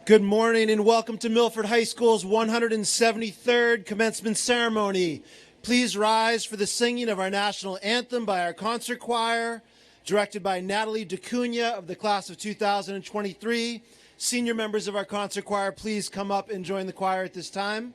Good morning and welcome to Milford High School's 173rd commencement ceremony. Please rise for the singing of our national anthem by our concert choir, directed by Natalie DeCunha of the class of 2023. Senior members of our concert choir, please come up and join the choir at this time.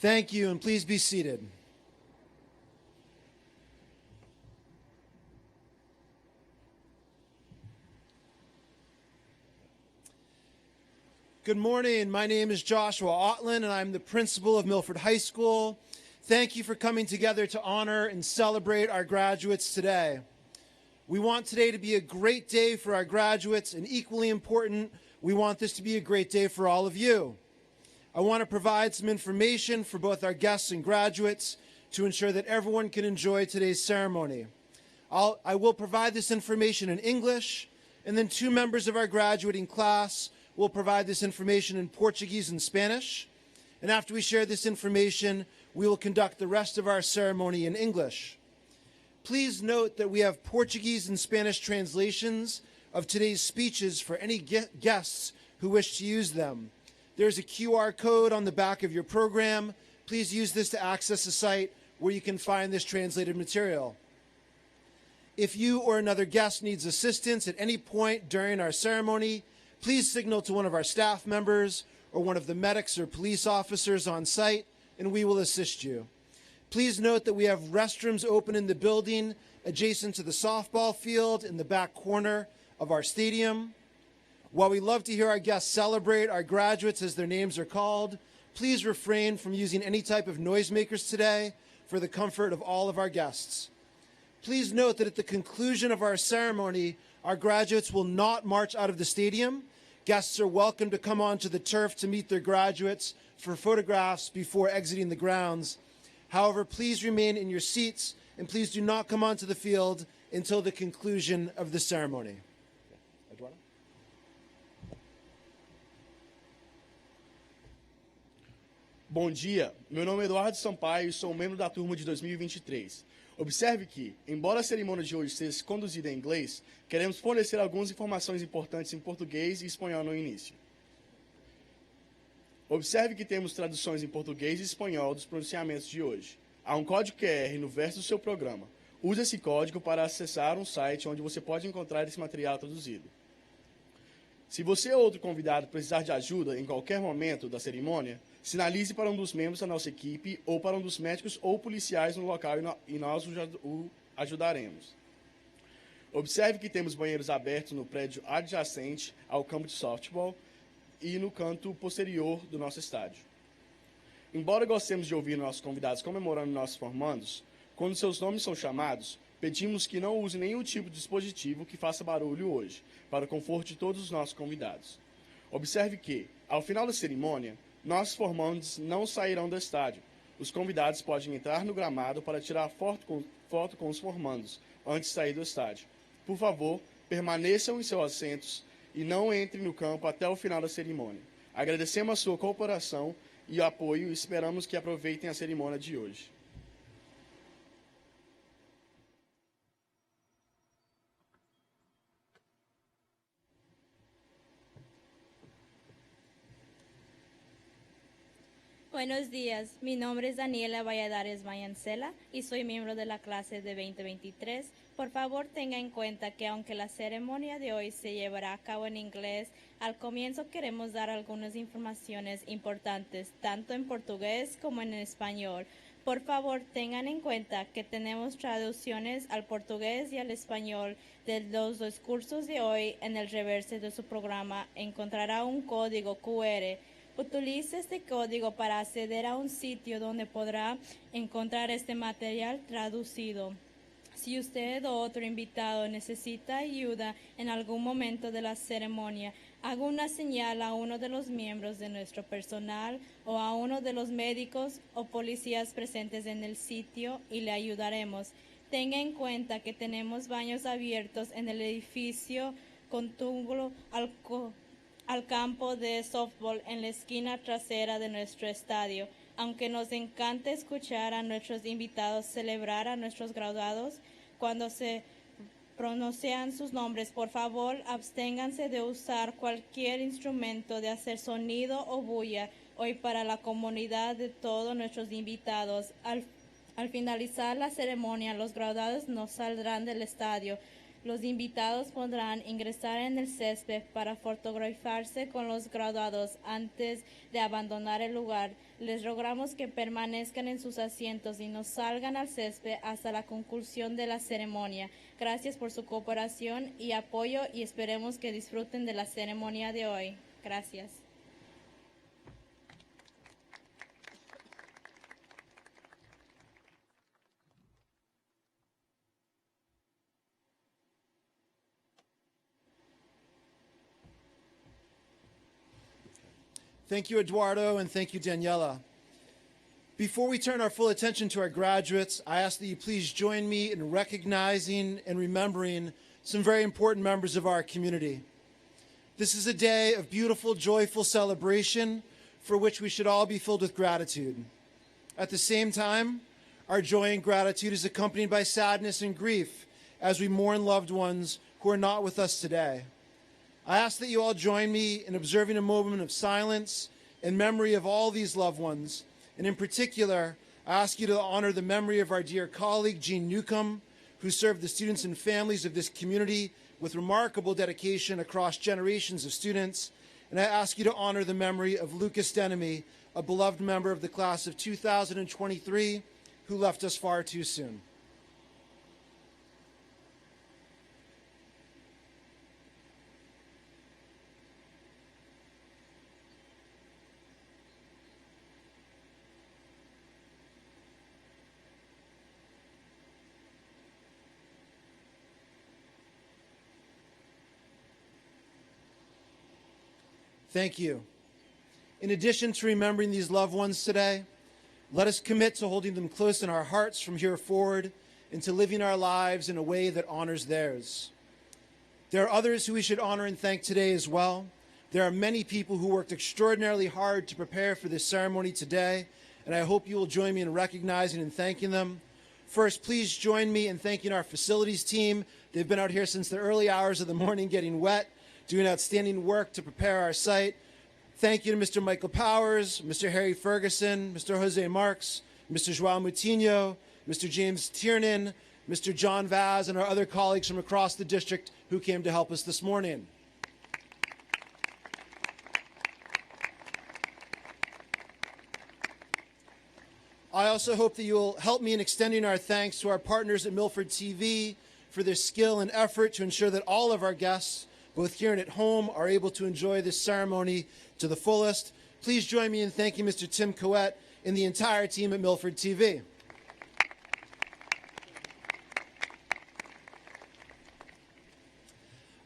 Thank you, and please be seated. Good morning. My name is Joshua Otland, and I'm the principal of Milford High School. Thank you for coming together to honor and celebrate our graduates today. We want today to be a great day for our graduates, and equally important, we want this to be a great day for all of you. I want to provide some information for both our guests and graduates to ensure that everyone can enjoy today's ceremony. I will provide this information in English, and then two members of our graduating class will provide this information in Portuguese and Spanish. And after we share this information, we will conduct the rest of our ceremony in English. Please note that we have Portuguese and Spanish translations of today's speeches for any guests who wish to use them. There's a QR code on the back of your program. Please use this to access the site where you can find this translated material. If you or another guest needs assistance at any point during our ceremony, please signal to one of our staff members or one of the medics or police officers on site, and we will assist you. Please note that we have restrooms open in the building adjacent to the softball field in the back corner of our stadium. While we love to hear our guests celebrate our graduates as their names are called, please refrain from using any type of noisemakers today for the comfort of all of our guests. Please note that at the conclusion of our ceremony, our graduates will not march out of the stadium. Guests are welcome to come onto the turf to meet their graduates for photographs before exiting the grounds. However, please remain in your seats and please do not come onto the field until the conclusion of the ceremony. Bom dia, meu nome é Eduardo Sampaio e sou membro da turma de 2023. Observe que, embora a cerimônia de hoje seja conduzida em inglês, queremos fornecer algumas informações importantes em português e espanhol no início. Observe que temos traduções em português e espanhol dos pronunciamentos de hoje. Há um código QR no verso do seu programa. Use esse código para acessar um site onde você pode encontrar esse material traduzido. Se você ou outro convidado precisar de ajuda em qualquer momento da cerimônia, sinalize para um dos membros da nossa equipe ou para um dos médicos ou policiais no local e nós o ajudaremos. Observe que temos banheiros abertos no prédio adjacente ao campo de softball e no canto posterior do nosso estádio. Embora gostemos de ouvir nossos convidados comemorando nossos formandos, quando seus nomes são chamados, pedimos que não use nenhum tipo de dispositivo que faça barulho hoje, para o conforto de todos os nossos convidados. Observe que, ao final da cerimônia, nossos formandos não sairão do estádio. Os convidados podem entrar no gramado para tirar foto com os formandos, antes de sair do estádio. Por favor, permaneçam em seus assentos e não entrem no campo até o final da cerimônia. Agradecemos a sua cooperação e apoio e esperamos que aproveitem a cerimônia de hoje. Buenos días, mi nombre es Daniela Valladares Mayancela y soy miembro de la clase de 2023. Por favor, tenga en cuenta que aunque la ceremonia de hoy se llevará a cabo en inglés, al comienzo queremos dar algunas informaciones importantes, tanto en portugués como en español. Por favor, tengan en cuenta que tenemos traducciones al portugués y al español de los discursos de hoy. En el reverso de su programa encontrará un código QR. Utilice este código para acceder a un sitio donde podrá encontrar este material traducido. Si usted o otro invitado necesita ayuda en algún momento de la ceremonia, haga una señal a uno de los miembros de nuestro personal o a uno de los médicos o policías presentes en el sitio y le ayudaremos. Tenga en cuenta que tenemos baños abiertos en el edificio contiguo al campo de softball en la esquina trasera de nuestro estadio. Aunque nos encanta escuchar a nuestros invitados celebrar a nuestros graduados, cuando se pronuncian sus nombres, por favor, absténganse de usar cualquier instrumento de hacer sonido o bulla hoy para la comunidad de todos nuestros invitados. Al finalizar la ceremonia, los graduados no saldrán del estadio. Los invitados podrán ingresar en el césped para fotografiarse con los graduados antes de abandonar el lugar. Les rogamos que permanezcan en sus asientos y no salgan al césped hasta la conclusión de la ceremonia. Gracias por su cooperación y apoyo y esperemos que disfruten de la ceremonia de hoy. Gracias. Thank you, Eduardo, and thank you, Daniela. Before we turn our full attention to our graduates, I ask that you please join me in recognizing and remembering some very important members of our community. This is a day of beautiful, joyful celebration for which we should all be filled with gratitude. At the same time, our joy and gratitude is accompanied by sadness and grief as we mourn loved ones who are not with us today. I ask that you all join me in observing a moment of silence in memory of all these loved ones. And in particular, I ask you to honor the memory of our dear colleague, Jean Newcomb, who served the students and families of this community with remarkable dedication across generations of students. And I ask you to honor the memory of Lucas Denemy, a beloved member of the class of 2023, who left us far too soon. Thank you. In addition to remembering these loved ones today, let us commit to holding them close in our hearts from here forward and to living our lives in a way that honors theirs. There are others who we should honor and thank today as well. There are many people who worked extraordinarily hard to prepare for this ceremony today, and I hope you will join me in recognizing and thanking them. First, please join me in thanking our facilities team. They've been out here since the early hours of the morning getting wet, doing outstanding work to prepare our site. Thank you to Mr. Michael Powers, Mr. Harry Ferguson, Mr. Jose Marks, Mr. Joao Moutinho, Mr. James Tiernan, Mr. John Vaz, and our other colleagues from across the district who came to help us this morning. I also hope that you will help me in extending our thanks to our partners at Milford TV, for their skill and effort to ensure that all of our guests, both here and at home, are able to enjoy this ceremony to the fullest. Please join me in thanking Mr. Tim Coette and the entire team at Milford TV.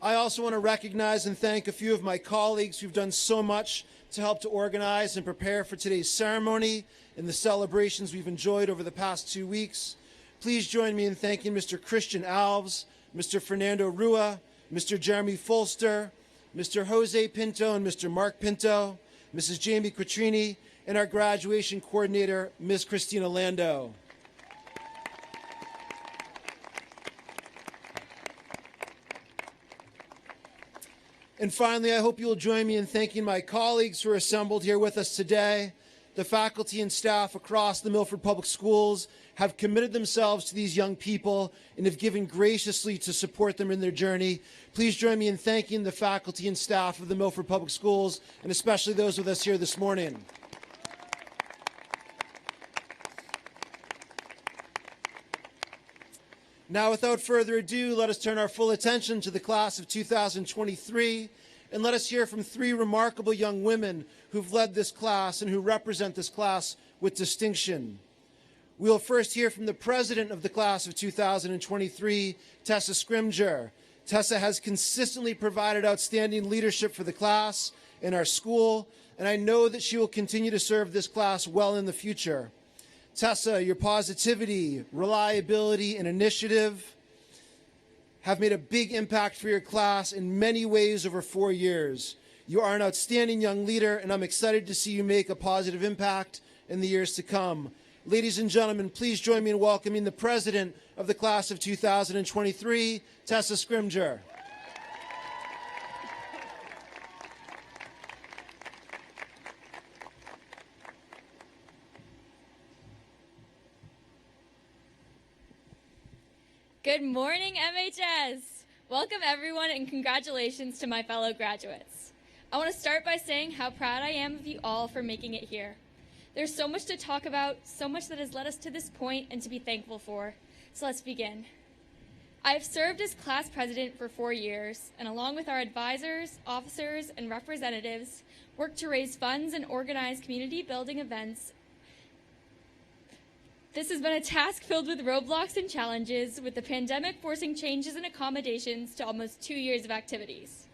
I also want to recognize and thank a few of my colleagues who've done so much to help to organize and prepare for today's ceremony and the celebrations we've enjoyed over the past 2 weeks. Please join me in thanking Mr. Christian Alves, Mr. Fernando Rua, Mr. Jeremy Folster, Mr. Jose Pinto and Mr. Mark Pinto, Mrs. Jamie Quattrini, and our graduation coordinator, Ms. Christina Lando. And finally, I hope you'll join me in thanking my colleagues who are assembled here with us today. The faculty and staff across the Milford Public Schools have committed themselves to these young people and have given graciously to support them in their journey. Please join me in thanking the faculty and staff of the Milford Public Schools, and especially those with us here this morning. Now, without further ado, let us turn our full attention to the class of 2023, and let us hear from 3 remarkable young women who've led this class and who represent this class with distinction. We'll first hear from the president of the class of 2023, Tessa Scrimger. Tessa has consistently provided outstanding leadership for the class and our school, and I know that she will continue to serve this class well in the future. Tessa, your positivity, reliability, and initiative have made a big impact for your class in many ways over 4 years. You are an outstanding young leader, and I'm excited to see you make a positive impact in the years to come. Ladies and gentlemen, please join me in welcoming the president of the class of 2023, Tessa Scrimger. Good morning, MHS! Welcome everyone and congratulations to my fellow graduates. I want to start by saying how proud I am of you all for making it here. There's so much to talk about, so much that has led us to this point and to be thankful for. So let's begin. I have served as class president for 4 years, and along with our advisors, officers, and representatives, worked to raise funds and organize community building events. This has been a task filled with roadblocks and challenges, with the pandemic forcing changes and accommodations to almost 2 years of activities.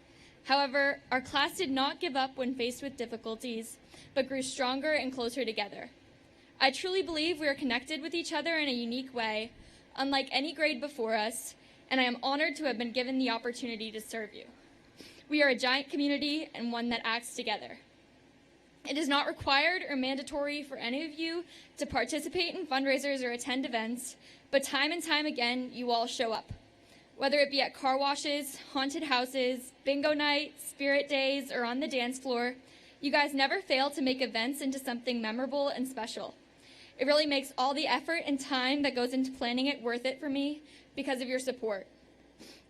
However, our class did not give up when faced with difficulties, but grew stronger and closer together. I truly believe we are connected with each other in a unique way, unlike any grade before us, and I am honored to have been given the opportunity to serve you. We are a giant community and one that acts together. It is not required or mandatory for any of you to participate in fundraisers or attend events, but time and time again, you all show up. Whether it be at car washes, haunted houses, bingo night, spirit days, or on the dance floor, you guys never fail to make events into something memorable and special. It really makes all the effort and time that goes into planning it worth it for me because of your support.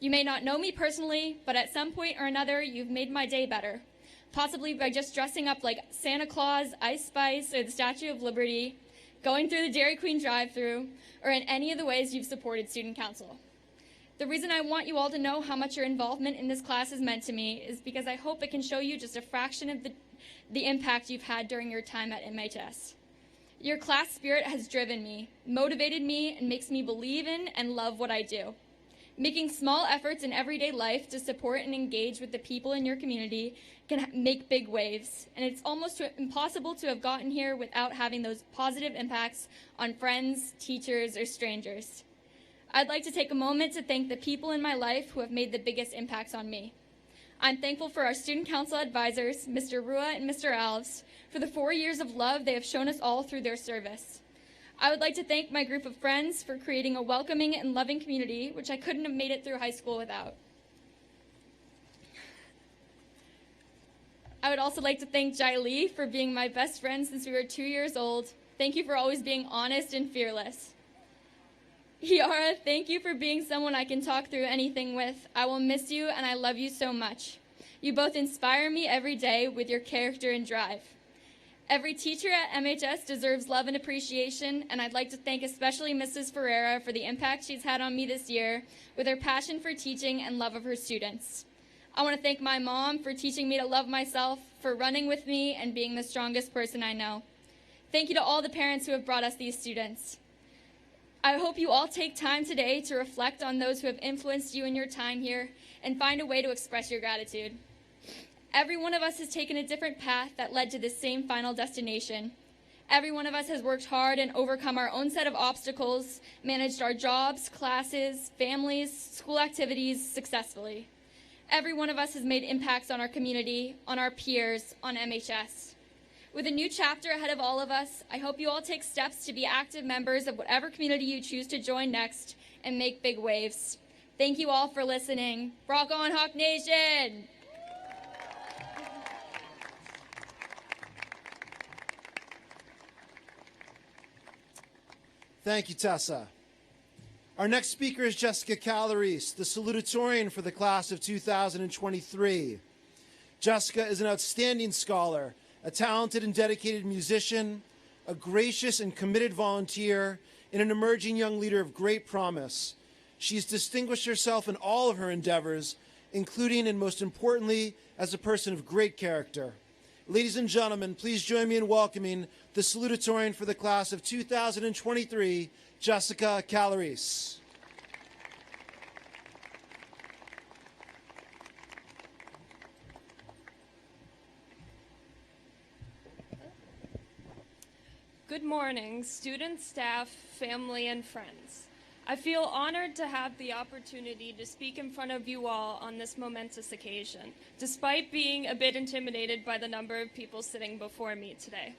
You may not know me personally, but at some point or another, you've made my day better. Possibly by just dressing up like Santa Claus, Ice Spice, or the Statue of Liberty, going through the Dairy Queen drive-thru, or in any of the ways you've supported Student Council. The reason I want you all to know how much your involvement in this class has meant to me is because I hope it can show you just a fraction of the impact you've had during your time at MHS. Your class spirit has driven me, motivated me, and makes me believe in and love what I do. Making small efforts in everyday life to support and engage with the people in your community can make big waves, and it's almost impossible to have gotten here without having those positive impacts on friends, teachers, or strangers. I'd like to take a moment to thank the people in my life who have made the biggest impacts on me. I'm thankful for our Student Council advisors, Mr. Rua and Mr. Alves, for the 4 years of love they have shown us all through their service. I would like to thank my group of friends for creating a welcoming and loving community, which I couldn't have made it through high school without. I would also like to thank Jai Lee for being my best friend since we were 2 years old. Thank you for always being honest and fearless. Yara, thank you for being someone I can talk through anything with. I will miss you, and I love you so much. You both inspire me every day with your character and drive. Every teacher at MHS deserves love and appreciation, and I'd like to thank especially Mrs. Ferreira for the impact she's had on me this year with her passion for teaching and love of her students. I want to thank my mom for teaching me to love myself, for running with me, and being the strongest person I know. Thank you to all the parents who have brought us these students. I hope you all take time today to reflect on those who have influenced you in your time here and find a way to express your gratitude. Every one of us has taken a different path that led to this same final destination. Every one of us has worked hard and overcome our own set of obstacles, managed our jobs, classes, families, school activities successfully. Every one of us has made impacts on our community, on our peers, on MHS. With a new chapter ahead of all of us, I hope you all take steps to be active members of whatever community you choose to join next and make big waves. Thank you all for listening. Rock on, Hawk Nation! Thank you, Tessa. Our next speaker is Jessica Calabrese, the salutatorian for the class of 2023. Jessica is an outstanding scholar, a talented and dedicated musician, a gracious and committed volunteer, and an emerging young leader of great promise. She's distinguished herself in all of her endeavors, including and most importantly, as a person of great character. Ladies and gentlemen, please join me in welcoming the salutatorian for the class of 2023, Jessica Calabrese. Good morning, students, staff, family, and friends. I feel honored to have the opportunity to speak in front of you all on this momentous occasion, despite being a bit intimidated by the number of people sitting before me today.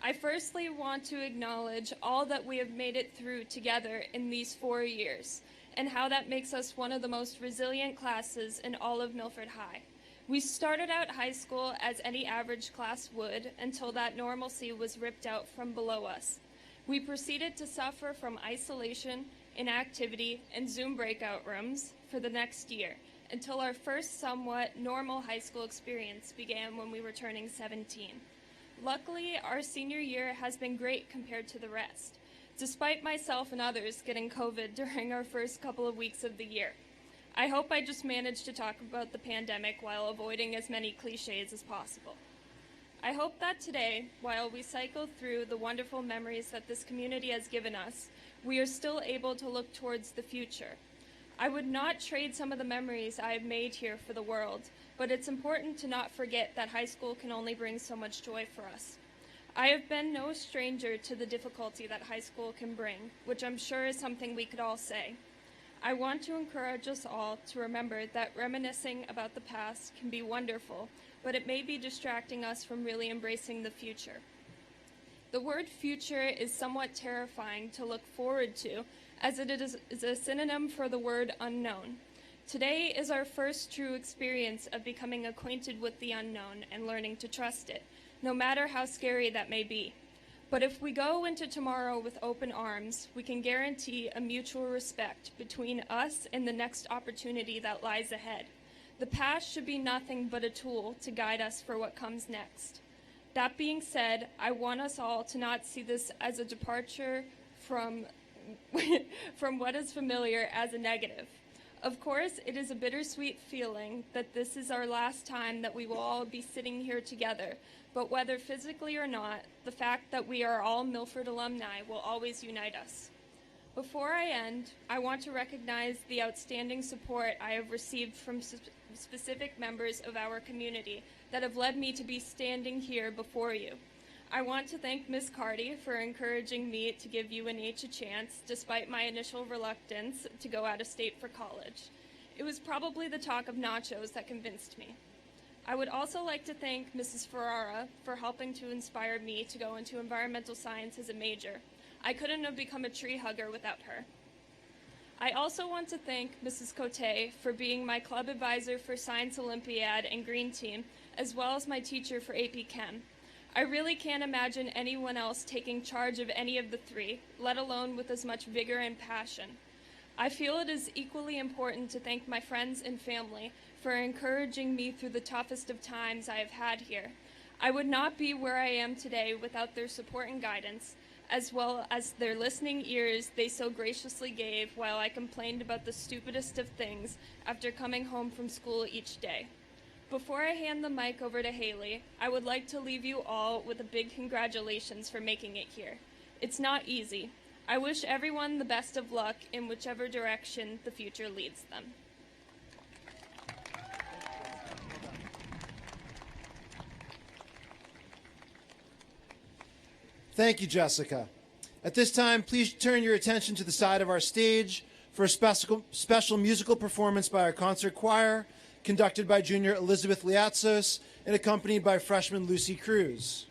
I firstly want to acknowledge all that we have made it through together in these 4 years, and how that makes us one of the most resilient classes in all of Milford High. We started out high school as any average class would until that normalcy was ripped out from below us. We proceeded to suffer from isolation, inactivity, and Zoom breakout rooms for the next year until our first somewhat normal high school experience began when we were turning 17. Luckily, our senior year has been great compared to the rest, despite myself and others getting COVID during our first couple of weeks of the year. I hope I just managed to talk about the pandemic while avoiding as many cliches as possible. I hope that today, while we cycle through the wonderful memories that this community has given us, we are still able to look towards the future. I would not trade some of the memories I have made here for the world, but it's important to not forget that high school can only bring so much joy for us. I have been no stranger to the difficulty that high school can bring, which I'm sure is something we could all say. I want to encourage us all to remember that reminiscing about the past can be wonderful, but it may be distracting us from really embracing the future. The word future is somewhat terrifying to look forward to, as it is a synonym for the word unknown. Today is our first true experience of becoming acquainted with the unknown and learning to trust it, no matter how scary that may be. But if we go into tomorrow with open arms, we can guarantee a mutual respect between us and the next opportunity that lies ahead. The past should be nothing but a tool to guide us for what comes next. That being said, I want us all to not see this as a departure from what is familiar as a negative. Of course, it is a bittersweet feeling that this is our last time that we will all be sitting here together, but whether physically or not, the fact that we are all Milford alumni will always unite us. Before I end, I want to recognize the outstanding support I have received from specific members of our community that have led me to be standing here before you. I want to thank Ms. Carty for encouraging me to give UNH a chance, despite my initial reluctance to go out of state for college. It was probably the talk of nachos that convinced me. I would also like to thank Mrs. Ferrara for helping to inspire me to go into environmental science as a major. I couldn't have become a tree hugger without her. I also want to thank Mrs. Cote for being my club advisor for Science Olympiad and Green Team, as well as my teacher for AP Chem. I really can't imagine anyone else taking charge of any of the three, let alone with as much vigor and passion. I feel it is equally important to thank my friends and family for encouraging me through the toughest of times I have had here. I would not be where I am today without their support and guidance, as well as their listening ears they so graciously gave while I complained about the stupidest of things after coming home from school each day. Before I hand the mic over to Haley, I would like to leave you all with a big congratulations for making it here. It's not easy. I wish everyone the best of luck in whichever direction the future leads them. Thank you, Jessica. At this time, please turn your attention to the side of our stage for a special musical performance by our concert choir, conducted by junior Elizabeth Liatzos and accompanied by freshman Lucy Cruz.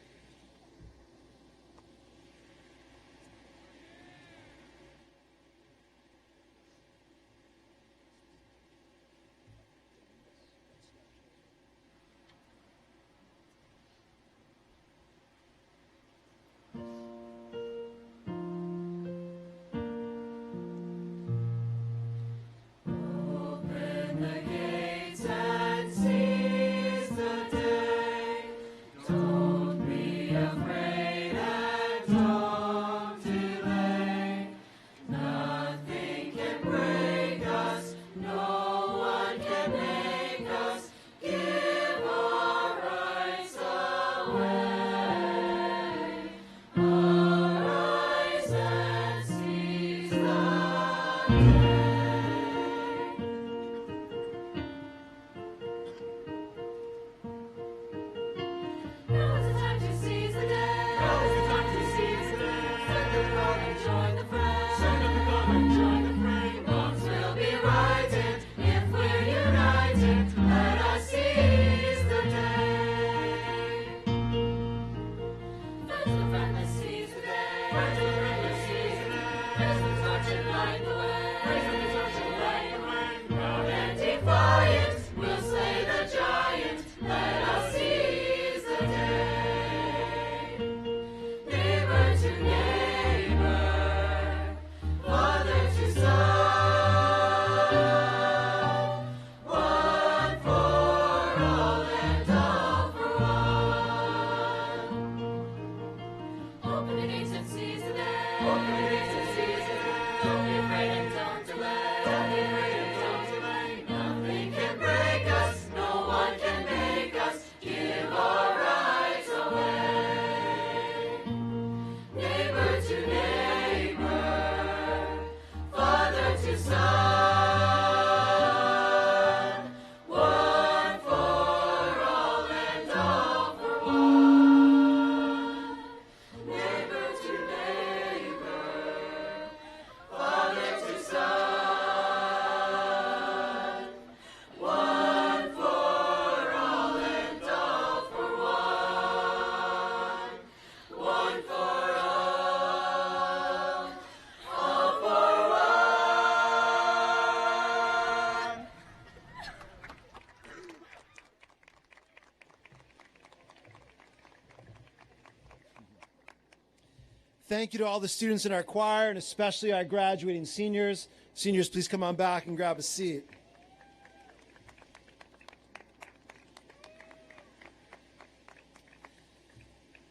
Thank you to all the students in our choir and especially our graduating seniors. Seniors, please come on back and grab a seat.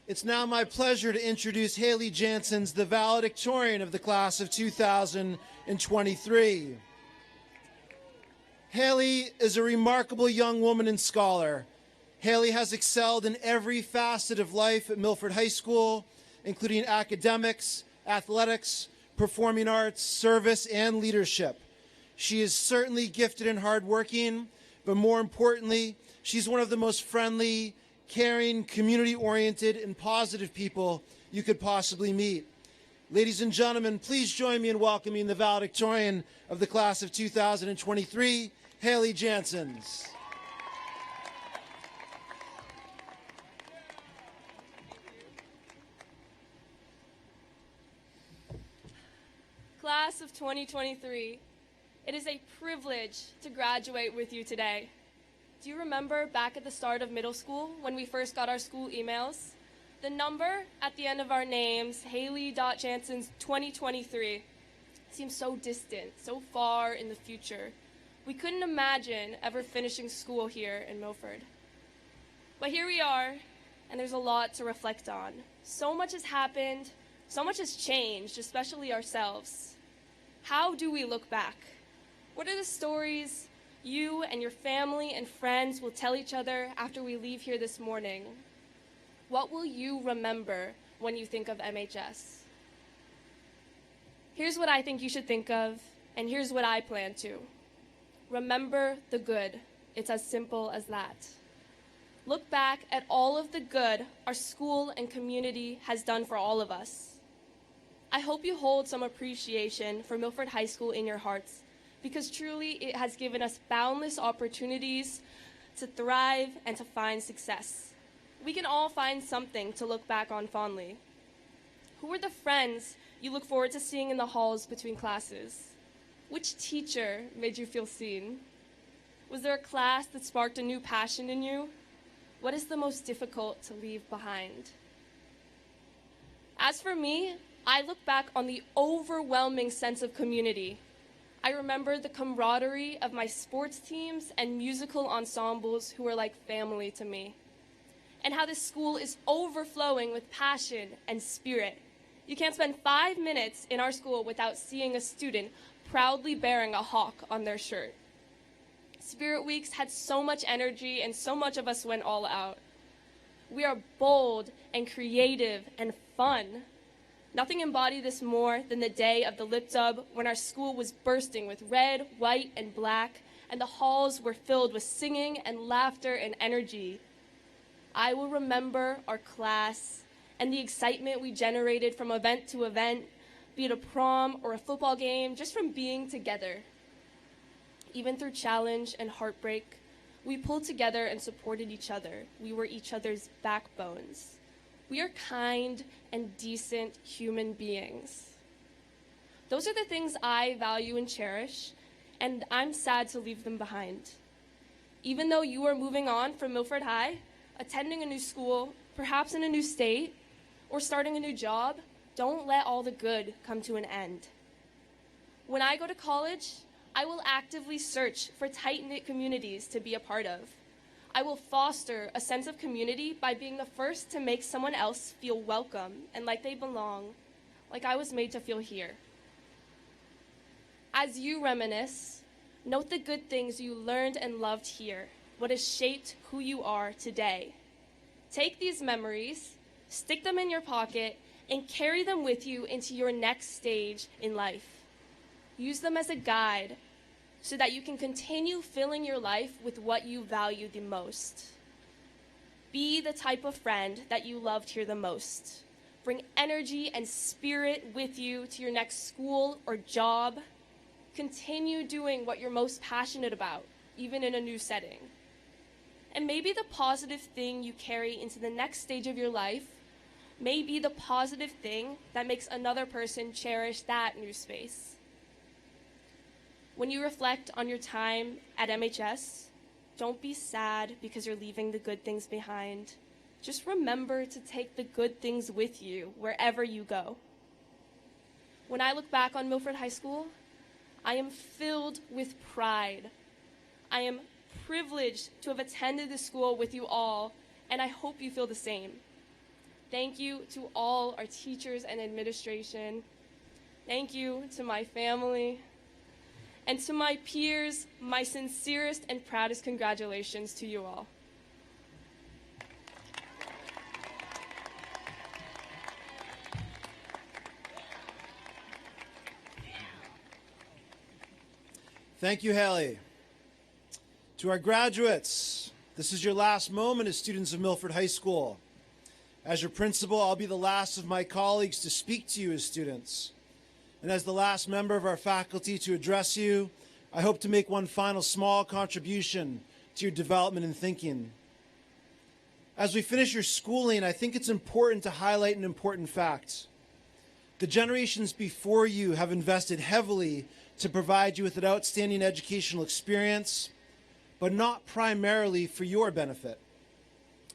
It's now my pleasure to introduce Haley Janssens, the valedictorian of the class of 2023. Haley is a remarkable young woman and scholar. Haley has excelled in every facet of life at Milford High School, including academics, athletics, performing arts, service, and leadership. She is certainly gifted and hardworking, but more importantly, she's one of the most friendly, caring, community-oriented, and positive people you could possibly meet. Ladies and gentlemen, please join me in welcoming the valedictorian of the class of 2023, Haley Janssens. Class of 2023, it is a privilege to graduate with you today. Do you remember back at the start of middle school when we first got our school emails? The number at the end of our names, Haley.Janssens 2023, seems so distant, so far in the future. We couldn't imagine ever finishing school here in Milford. But here we are, and there's a lot to reflect on. So much has happened, so much has changed, especially ourselves. How do we look back? What are the stories you and your family and friends will tell each other after we leave here this morning? What will you remember when you think of MHS? Here's what I think you should think of, and here's what I plan to. Remember the good. It's as simple as that. Look back at all of the good our school and community has done for all of us. I hope you hold some appreciation for Milford High School in your hearts, because truly it has given us boundless opportunities to thrive and to find success. We can all find something to look back on fondly. Who are the friends you look forward to seeing in the halls between classes? Which teacher made you feel seen? Was there a class that sparked a new passion in you? What is the most difficult to leave behind? As for me, I look back on the overwhelming sense of community. I remember the camaraderie of my sports teams and musical ensembles who were like family to me, and how this school is overflowing with passion and spirit. You can't spend 5 minutes in our school without seeing a student proudly bearing a hawk on their shirt. Spirit Weeks had so much energy, and so much of us went all out. We are bold and creative and fun. Nothing embodied this more than the day of the lip dub, when our school was bursting with red, white, and black, and the halls were filled with singing and laughter and energy. I will remember our class and the excitement we generated from event to event, be it a prom or a football game, just from being together. Even through challenge and heartbreak, we pulled together and supported each other. We were each other's backbones. We are kind and decent human beings. Those are the things I value and cherish, and I'm sad to leave them behind. Even though you are moving on from Milford High, attending a new school, perhaps in a new state, or starting a new job, don't let all the good come to an end. When I go to college, I will actively search for tight-knit communities to be a part of. I will foster a sense of community by being the first to make someone else feel welcome and like they belong, like I was made to feel here. As you reminisce, note the good things you learned and loved here, what has shaped who you are today. Take these memories, stick them in your pocket, and carry them with you into your next stage in life. Use them as a guide so that you can continue filling your life with what you value the most. Be the type of friend that you loved here the most. Bring energy and spirit with you to your next school or job. Continue doing what you're most passionate about, even in a new setting. And maybe the positive thing you carry into the next stage of your life may be the positive thing that makes another person cherish that new space. When you reflect on your time at MHS, don't be sad because you're leaving the good things behind. Just remember to take the good things with you wherever you go. When I look back on Milford High School, I am filled with pride. I am privileged to have attended this school with you all, and I hope you feel the same. Thank you to all our teachers and administration. Thank you to my family. And to my peers, my sincerest and proudest congratulations to you all. Thank you, Haley. To our graduates, this is your last moment as students of Milford High School. As your principal, I'll be the last of my colleagues to speak to you as students. And as the last member of our faculty to address you, I hope to make one final small contribution to your development and thinking. As we finish your schooling, I think it's important to highlight an important fact. The generations before you have invested heavily to provide you with an outstanding educational experience, but not primarily for your benefit.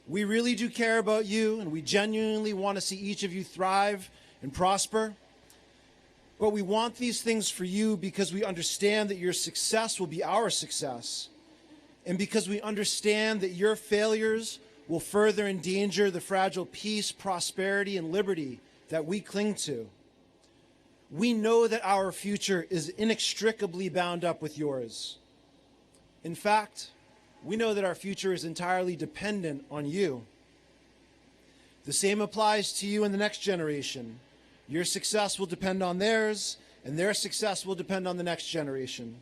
We really do care about you, and we genuinely want to see each of you thrive and prosper. But we want these things for you because we understand that your success will be our success, and because we understand that your failures will further endanger the fragile peace, prosperity, and liberty that we cling to. We know that our future is inextricably bound up with yours. In fact, we know that our future is entirely dependent on you. The same applies to you and the next generation. Your success will depend on theirs, and their success will depend on the next generation.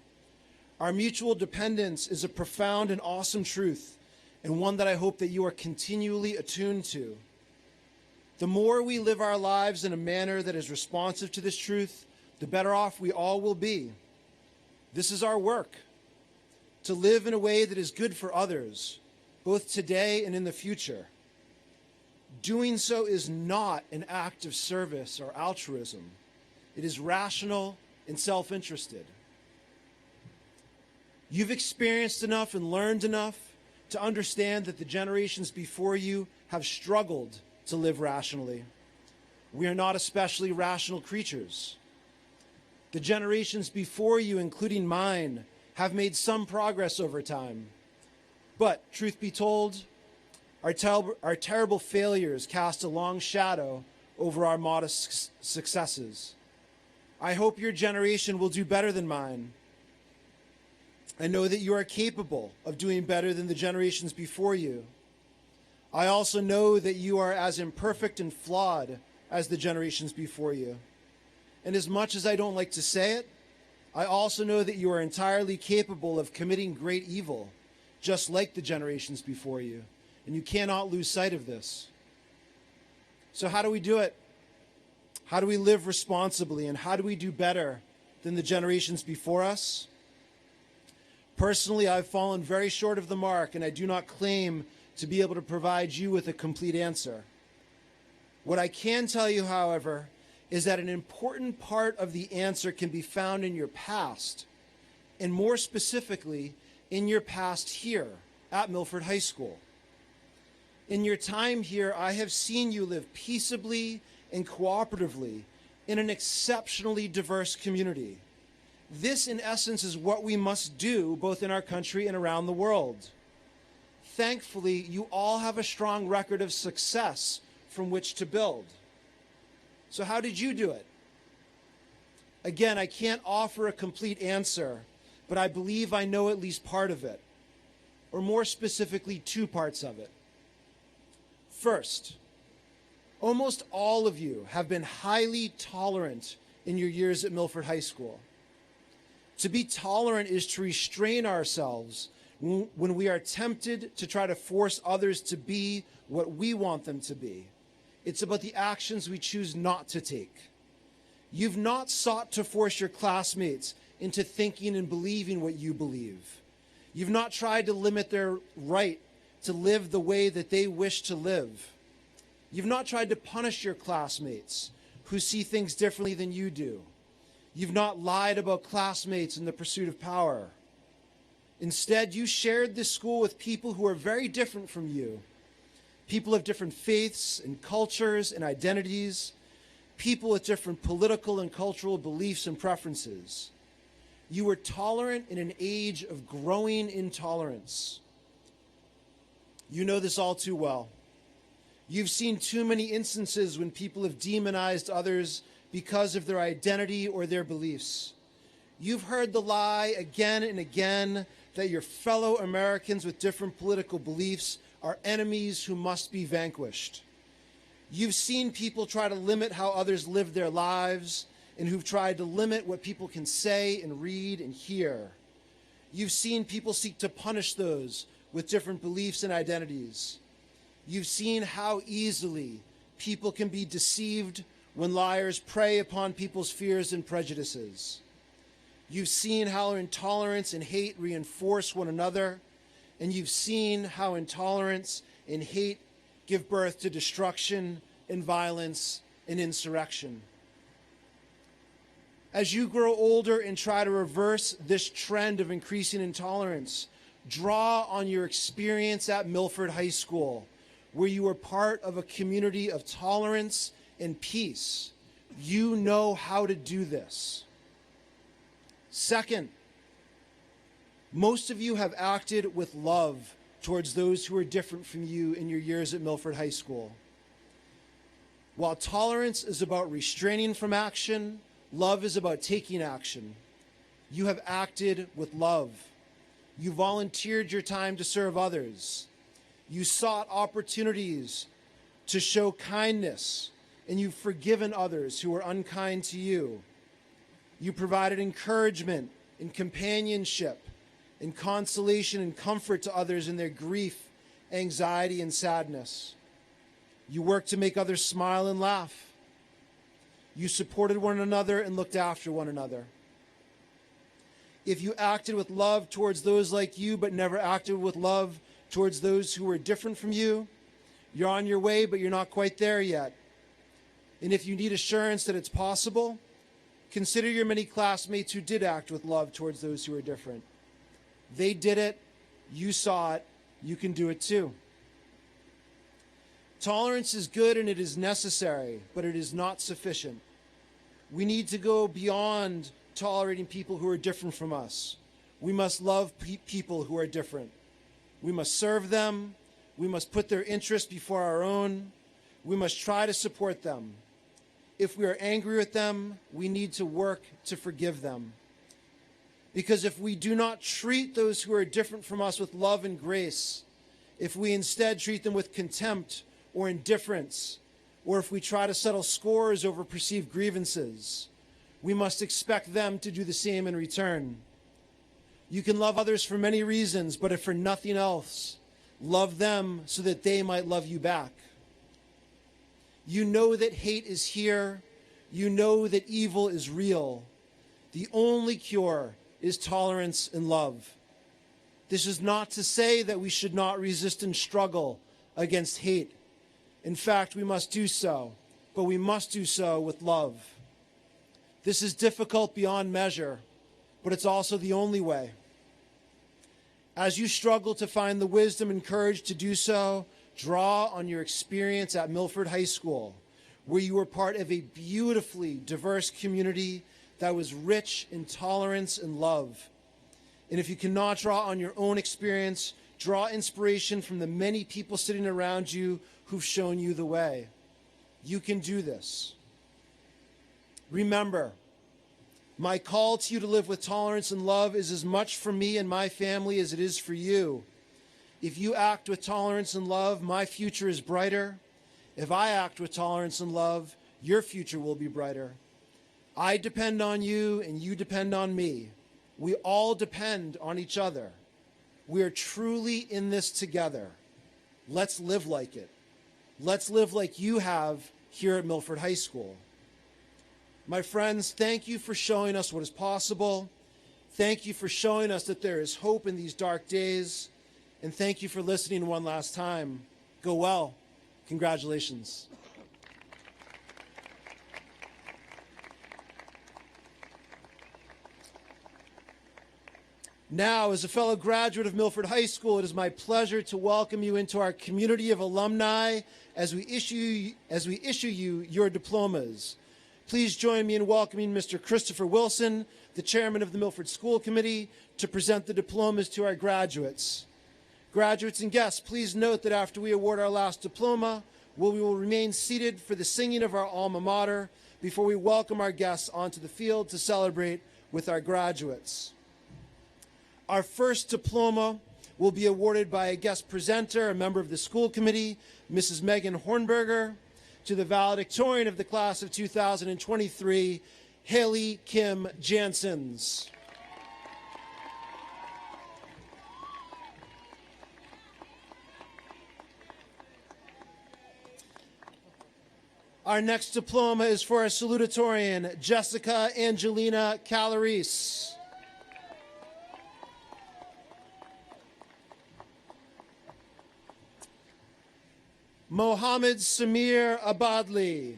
Our mutual dependence is a profound and awesome truth, and one that I hope that you are continually attuned to. The more we live our lives in a manner that is responsive to this truth, the better off we all will be. This is our work, to live in a way that is good for others, both today and in the future. Doing so is not an act of service or altruism. It is rational and self-interested. You've experienced enough and learned enough to understand that the generations before you have struggled to live rationally. We are not especially rational creatures. The generations before you, including mine, have made some progress over time. But, truth be told, our terrible failures cast a long shadow over our modest successes. I hope your generation will do better than mine. I know that you are capable of doing better than the generations before you. I also know that you are as imperfect and flawed as the generations before you. And as much as I don't like to say it, I also know that you are entirely capable of committing great evil, just like the generations before you. And you cannot lose sight of this. So how do we do it? How do we live responsibly, and how do we do better than the generations before us? Personally, I've fallen very short of the mark, and I do not claim to be able to provide you with a complete answer. What I can tell you, however, is that an important part of the answer can be found in your past, and more specifically, in your past here at Milford High School. In your time here, I have seen you live peaceably and cooperatively in an exceptionally diverse community. This, in essence, is what we must do both in our country and around the world. Thankfully, you all have a strong record of success from which to build. So how did you do it? Again, I can't offer a complete answer, but I believe I know at least part of it, or more specifically, two parts of it. First, almost all of you have been highly tolerant in your years at Milford High School. To be tolerant is to restrain ourselves when we are tempted to try to force others to be what we want them to be. It's about the actions we choose not to take. You've not sought to force your classmates into thinking and believing what you believe. You've not tried to limit their right to live the way that they wish to live. You've not tried to punish your classmates who see things differently than you do. You've not lied about classmates in the pursuit of power. Instead, you shared this school with people who are very different from you. People of different faiths and cultures and identities. People with different political and cultural beliefs and preferences. You were tolerant in an age of growing intolerance. You know this all too well. You've seen too many instances when people have demonized others because of their identity or their beliefs. You've heard the lie again and again that your fellow Americans with different political beliefs are enemies who must be vanquished. You've seen people try to limit how others live their lives, and who've tried to limit what people can say and read and hear. You've seen people seek to punish those with different beliefs and identities. You've seen how easily people can be deceived when liars prey upon people's fears and prejudices. You've seen how intolerance and hate reinforce one another, and you've seen how intolerance and hate give birth to destruction and violence and insurrection. As you grow older and try to reverse this trend of increasing intolerance, draw on your experience at Milford High School, where you were part of a community of tolerance and peace. You know how to do this. Second, most of you have acted with love towards those who are different from you in your years at Milford High School. While tolerance is about restraining from action, love is about taking action. You have acted with love. You volunteered your time to serve others. You sought opportunities to show kindness, and you've forgiven others who were unkind to you. You provided encouragement and companionship and consolation and comfort to others in their grief, anxiety, and sadness. You worked to make others smile and laugh. You supported one another and looked after one another. If you acted with love towards those like you, but never acted with love towards those who were different from you, you're on your way, but you're not quite there yet. And if you need assurance that it's possible, consider your many classmates who did act with love towards those who are different. They did it, you saw it, you can do it too. Tolerance is good and it is necessary, but it is not sufficient. We need to go beyond tolerating people who are different from us. We must love people who are different. We must serve them. We must put their interests before our own. We must try to support them. If we are angry with them, we need to work to forgive them. Because if we do not treat those who are different from us with love and grace, if we instead treat them with contempt or indifference, or if we try to settle scores over perceived grievances, we must expect them to do the same in return. You can love others for many reasons, but if for nothing else, love them so that they might love you back. You know that hate is here. You know that evil is real. The only cure is tolerance and love. This is not to say that we should not resist and struggle against hate. In fact, we must do so, but we must do so with love. This is difficult beyond measure, but it's also the only way. As you struggle to find the wisdom and courage to do so, draw on your experience at Milford High School, where you were part of a beautifully diverse community that was rich in tolerance and love. And if you cannot draw on your own experience, draw inspiration from the many people sitting around you who've shown you the way. You can do this. Remember, my call to you to live with tolerance and love is as much for me and my family as it is for you. If you act with tolerance and love, my future is brighter. If I act with tolerance and love, your future will be brighter. I depend on you and you depend on me. We all depend on each other. We are truly in this together. Let's live like it. Let's live like you have here at Milford High School. My friends, thank you for showing us what is possible. Thank you for showing us that there is hope in these dark days. And thank you for listening one last time. Go well. Congratulations. Now, as a fellow graduate of Milford High School, it is my pleasure to welcome you into our community of alumni as we issue you your diplomas. Please join me in welcoming Mr. Christopher Wilson, the chairman of the Milford School Committee, to present the diplomas to our graduates. Graduates and guests, please note that after we award our last diploma, we will remain seated for the singing of our alma mater before we welcome our guests onto the field to celebrate with our graduates. Our first diploma will be awarded by a guest presenter, a member of the school committee, Mrs. Megan Hornberger, to the valedictorian of the class of 2023, Haley Kim Jansens. Our next diploma is for our salutatorian, Jessica Angelina Calarise. Mohammed Samir Abadli.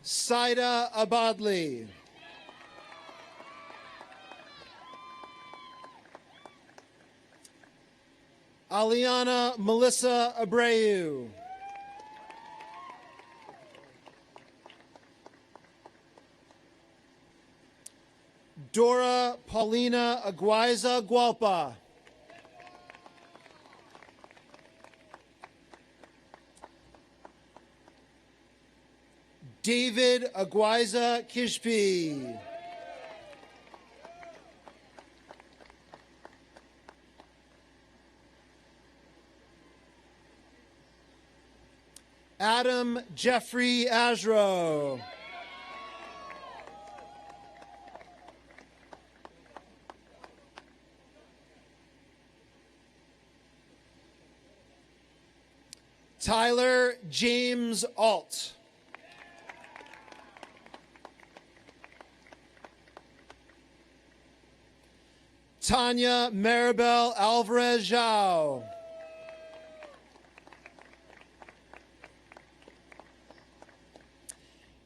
Saida Abadli. Aliana Melissa Abreu. Dora Paulina Aguiza Gualpa. David Aguiza Kishpi. Adam Jeffrey Asro. Tyler James Alt. Tanya Maribel Alvarez Zhao.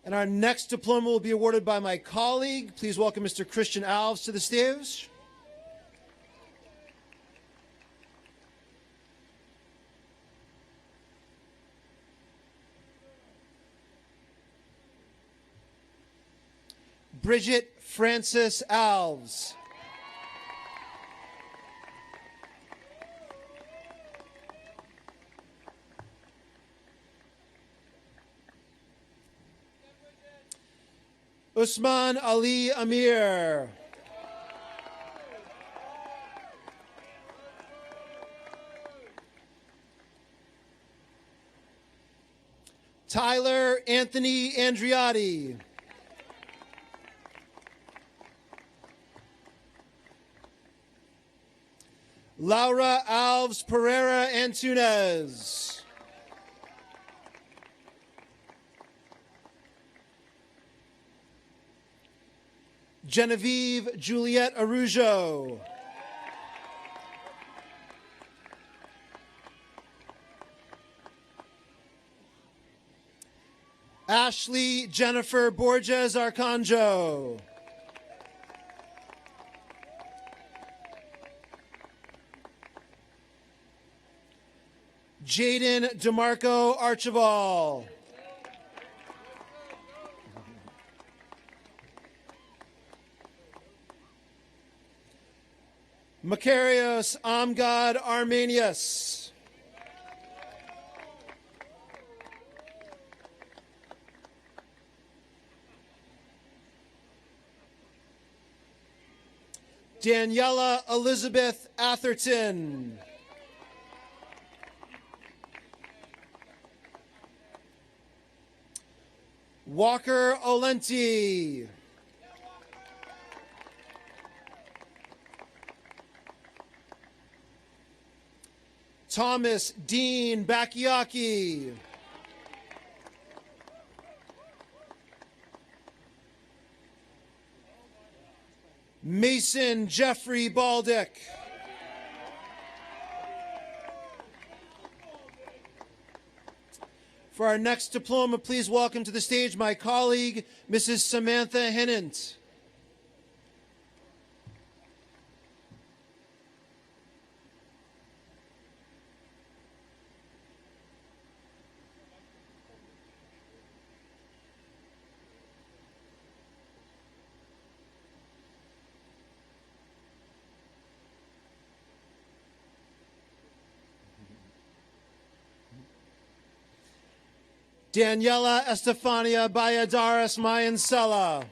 And our next diploma will be awarded by my colleague. Please welcome Mr. Christian Alves to the stage. Bridget Francis Alves. Usman Ali Amir. Tyler Anthony Andriotti. Laura Alves Pereira Antunes. Genevieve Juliette Arujo. Ashley Jennifer Borges Arcanjo. Jaden DeMarco Archibald. Makarios Amgad Armenius. Daniela Elizabeth Atherton. Walker Olenti. Thomas Dean Bakayaki. Mason Jeffrey Baldick. For our next diploma, please welcome to the stage my colleague, Mrs. Samantha Hennant. Daniela Estefania Valladares Mayancella.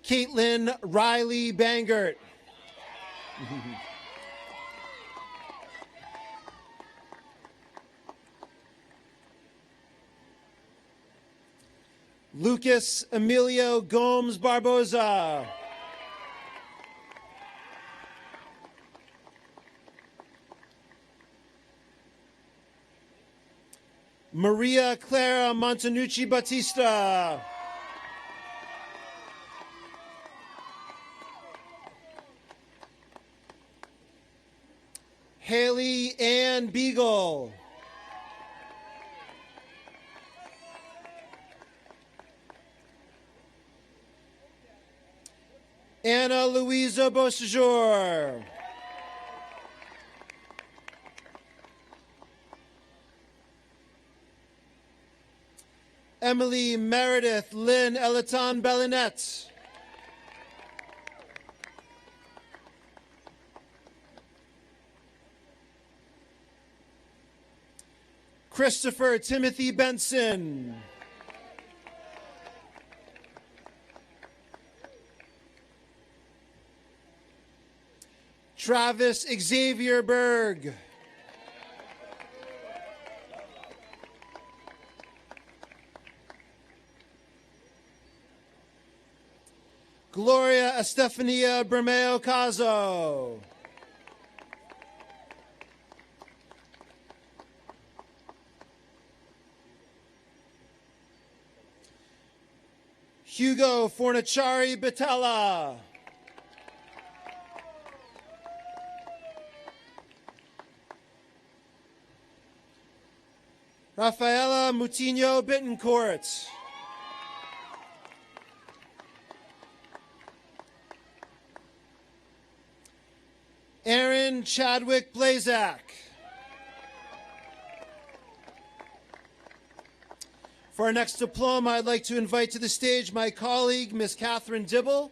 Caitlin Riley Bangert. Lucas Emilio Gomes Barboza. Maria Clara Montanucci Batista. Haley Ann Beagle. Anna Louisa Beausejour. Emily Meredith Lynn Elaton Bellinette. Christopher Timothy Benson. Travis Xavier Berg. Gloria Estefania Bermeo Caso. Hugo Forniciari Batella. Rafaela Moutinho Bittencourt. Aaron Chadwick Blazak. For our next diploma, I'd like to invite to the stage my colleague, Miss Catherine Dibble.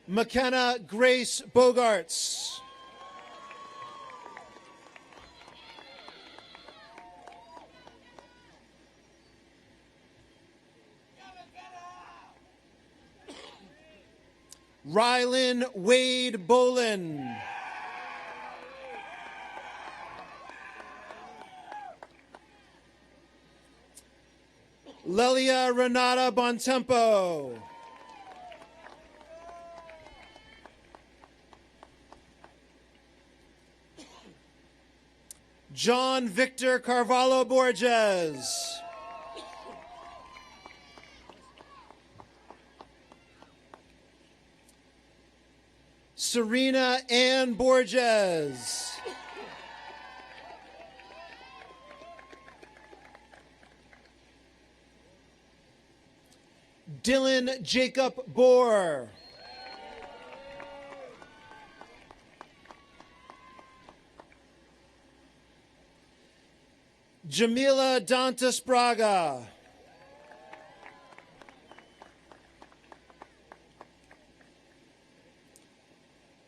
McKenna Grace Bogarts. Rylan Wade Bolin. Lelia Renata Bontempo. John Victor Carvalho Borges. Serena Ann Borges. Dylan Jacob Bohr. Jamila Dantas Braga.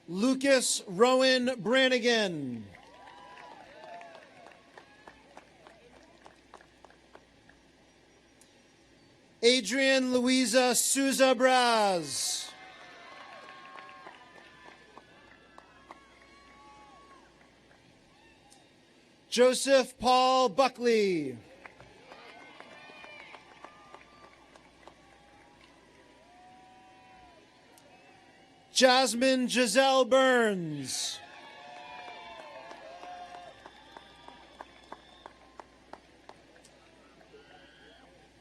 Lucas Rowan Brannigan. Adrian Louisa Souza Braz. Joseph Paul Buckley. Jasmine Giselle Burns.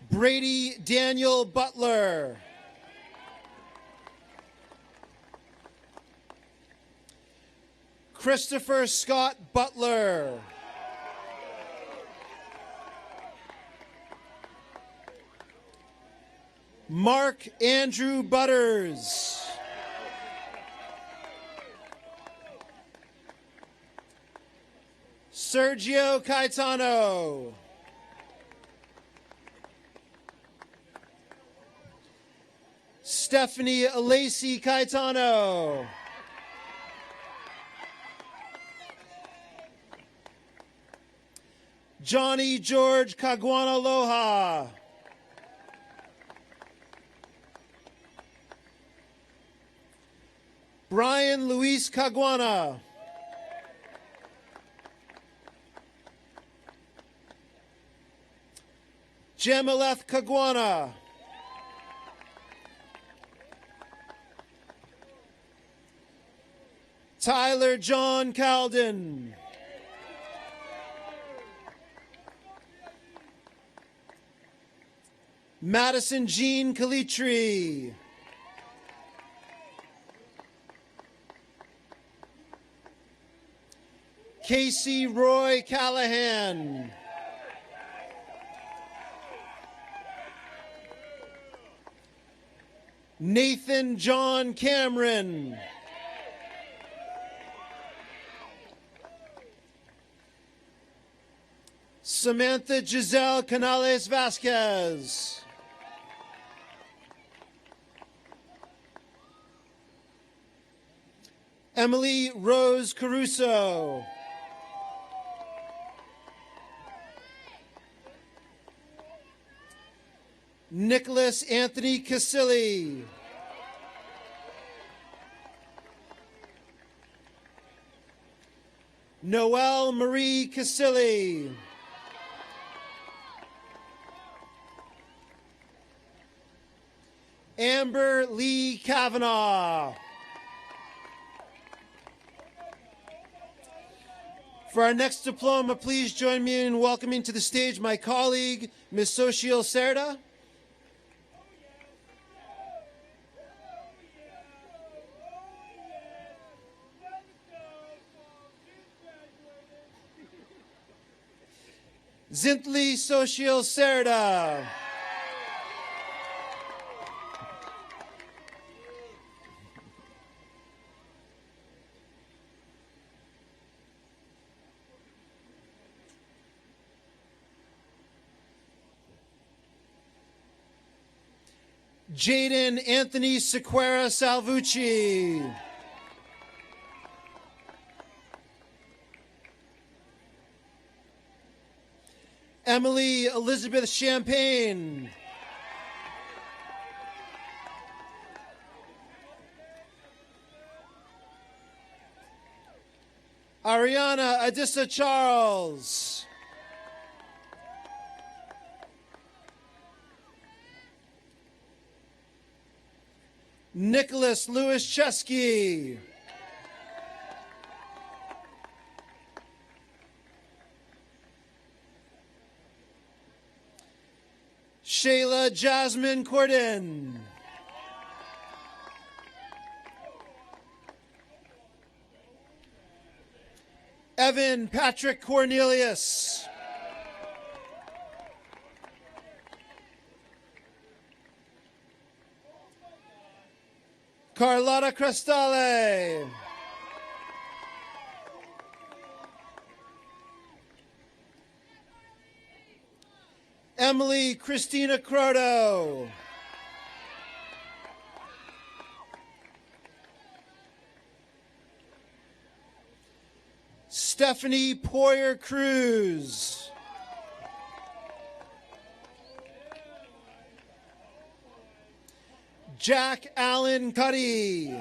Brady Daniel Butler. Christopher Scott Butler. Mark Andrew Butters. Sergio Caetano. Stephanie Lacey Caetano. Johnny George Caguanaloha. Brian Luis Caguana. Jamaleth Caguana. Tyler John Calden. Madison Jean Calitri. Casey Roy Callahan. Nathan John Cameron. Samantha Giselle Canales Vasquez. Emily Rose Caruso. Nicholas Anthony Casilli. Noelle Marie Casilli. Amber Lee Kavanaugh. For our next diploma, please join me in welcoming to the stage my colleague, Ms. Sochiel Serda. Zinthli Sochiel Serda. Jaden Anthony Sequeira Salvucci. Emily Elizabeth Champagne. Ariana Adissa Charles. Nicholas Lewis Chesky. Shayla Jasmine Corden. Evan Patrick Cornelius. Carlotta Crestale. Emily Christina Croto. Stephanie Poyer Cruz. Jack Allen Cuddy.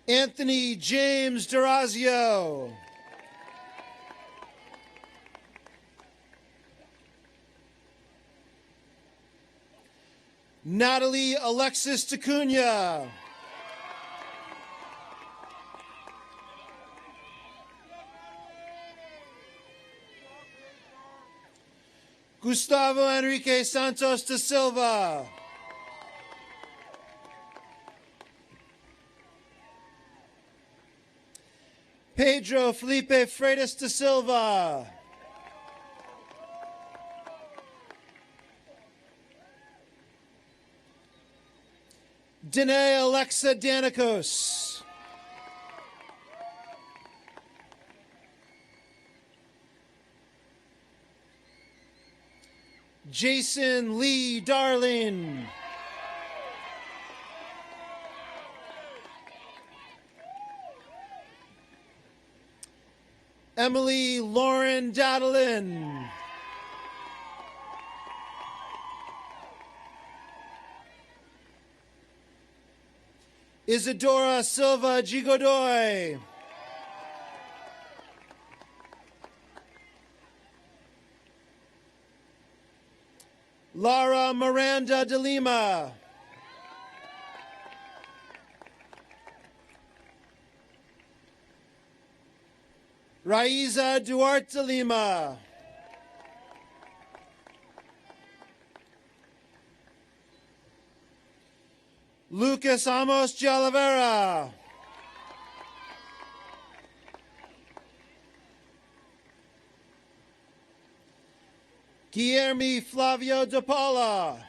Anthony James Durazio. Natalie Alexis Tacuna. Gustavo Enrique Santos da Silva. Pedro Felipe Freitas da Silva. Danae Alexa Danikos. Jason Lee Darling. Emily Lauren Dadalin. Isadora Silva Gigodoy. Lara Miranda de Lima. Raiza Duarte Lima. Lucas Amos de Oliveira. Guilherme Flavio de Paula.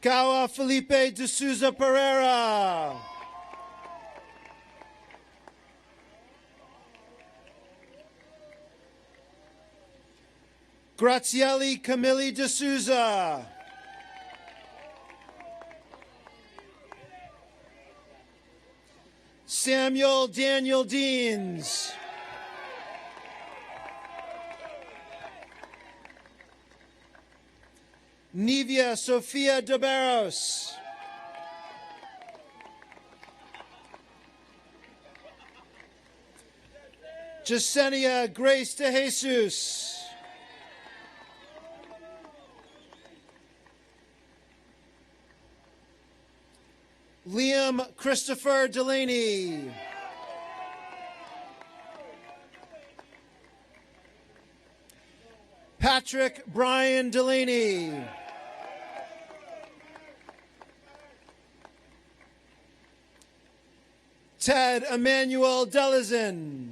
Kawa Felipe de Souza Pereira. Grazielli Camille de Souza. Samuel Daniel Deans. Nivea Sofia de Barros. Jasenia Grace de Jesus. Liam Christopher Delaney. Patrick Brian Delaney. Ted Emmanuel Delazin.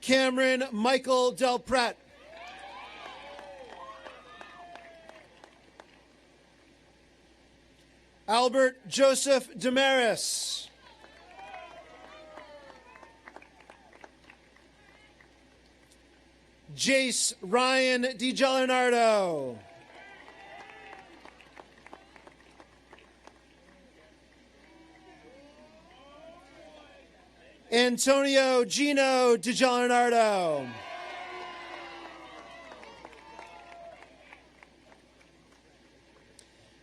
Cameron Michael Delpret. Albert Joseph Damaris. Jace Ryan DiGelinardo. Antonio Gino DiGelinardo.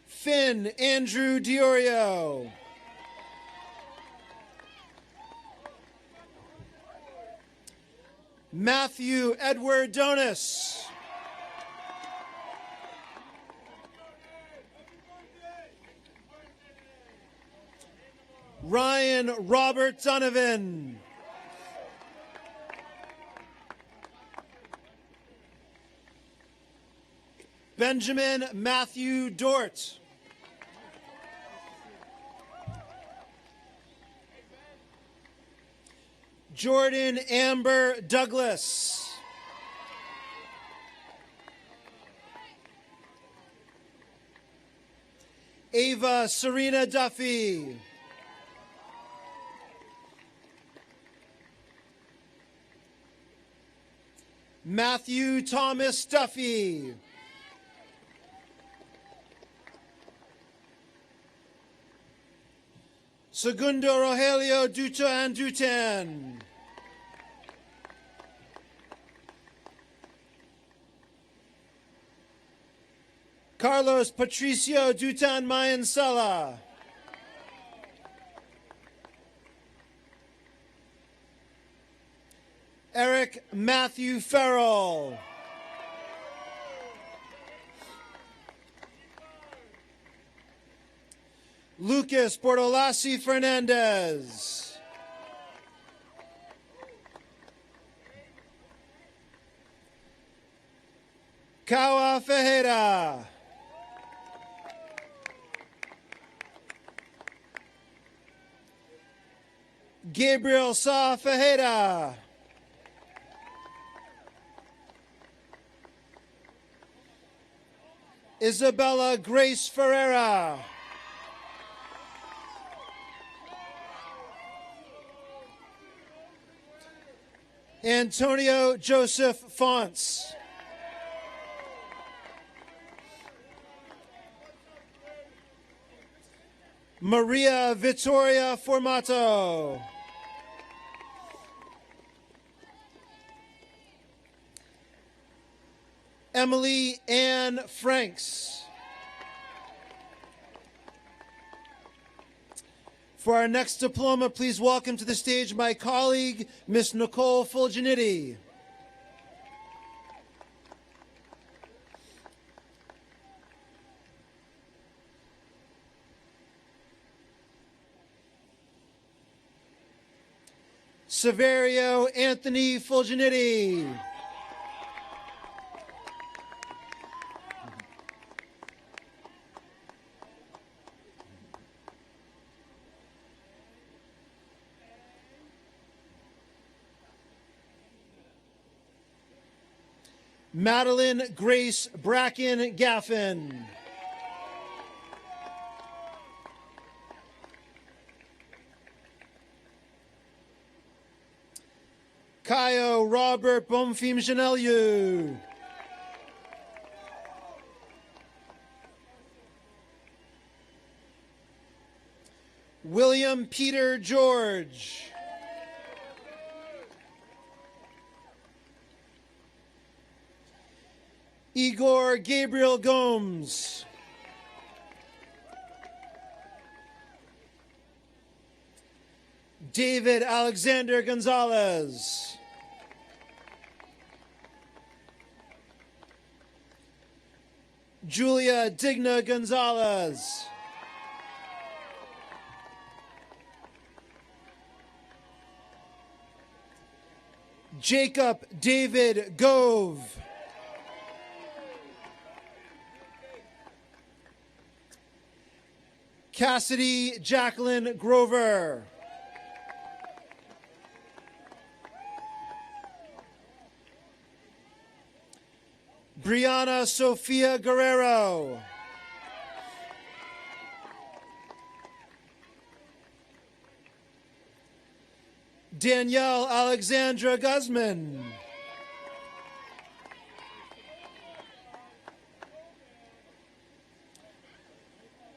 Finn Andrew Diorio. Matthew Edward Donis. Ryan Robert Donovan. Benjamin Matthew Dort. Jordan Amber Douglas. Ava Serena Duffy. Matthew Thomas Duffy. Segundo Rogelio Dutan Dutan. Carlos Patricio Dutan Mayansela. Eric Matthew Farrell. Lucas Bortolasi Fernandez. Kawa Ferreira. Gabriel Sa Ferreira. Isabella Grace Ferreira. Antonio Joseph Fonts. Maria Vittoria Formato. Emily Ann Franks. For our next diploma, please welcome to the stage my colleague, Miss Nicole Fulginiti. Severio Anthony Fulginitti. Madeline Grace Bracken Gaffin. Kaio Robert Bomfim Janeliu. William Peter George. Igor Gabriel Gomes. David Alexander Gonzalez. Julia Digna Gonzalez. Jacob David Gove. Cassidy Jacqueline Grover. Brianna Sofia Guerrero. Danielle Alexandra Guzman.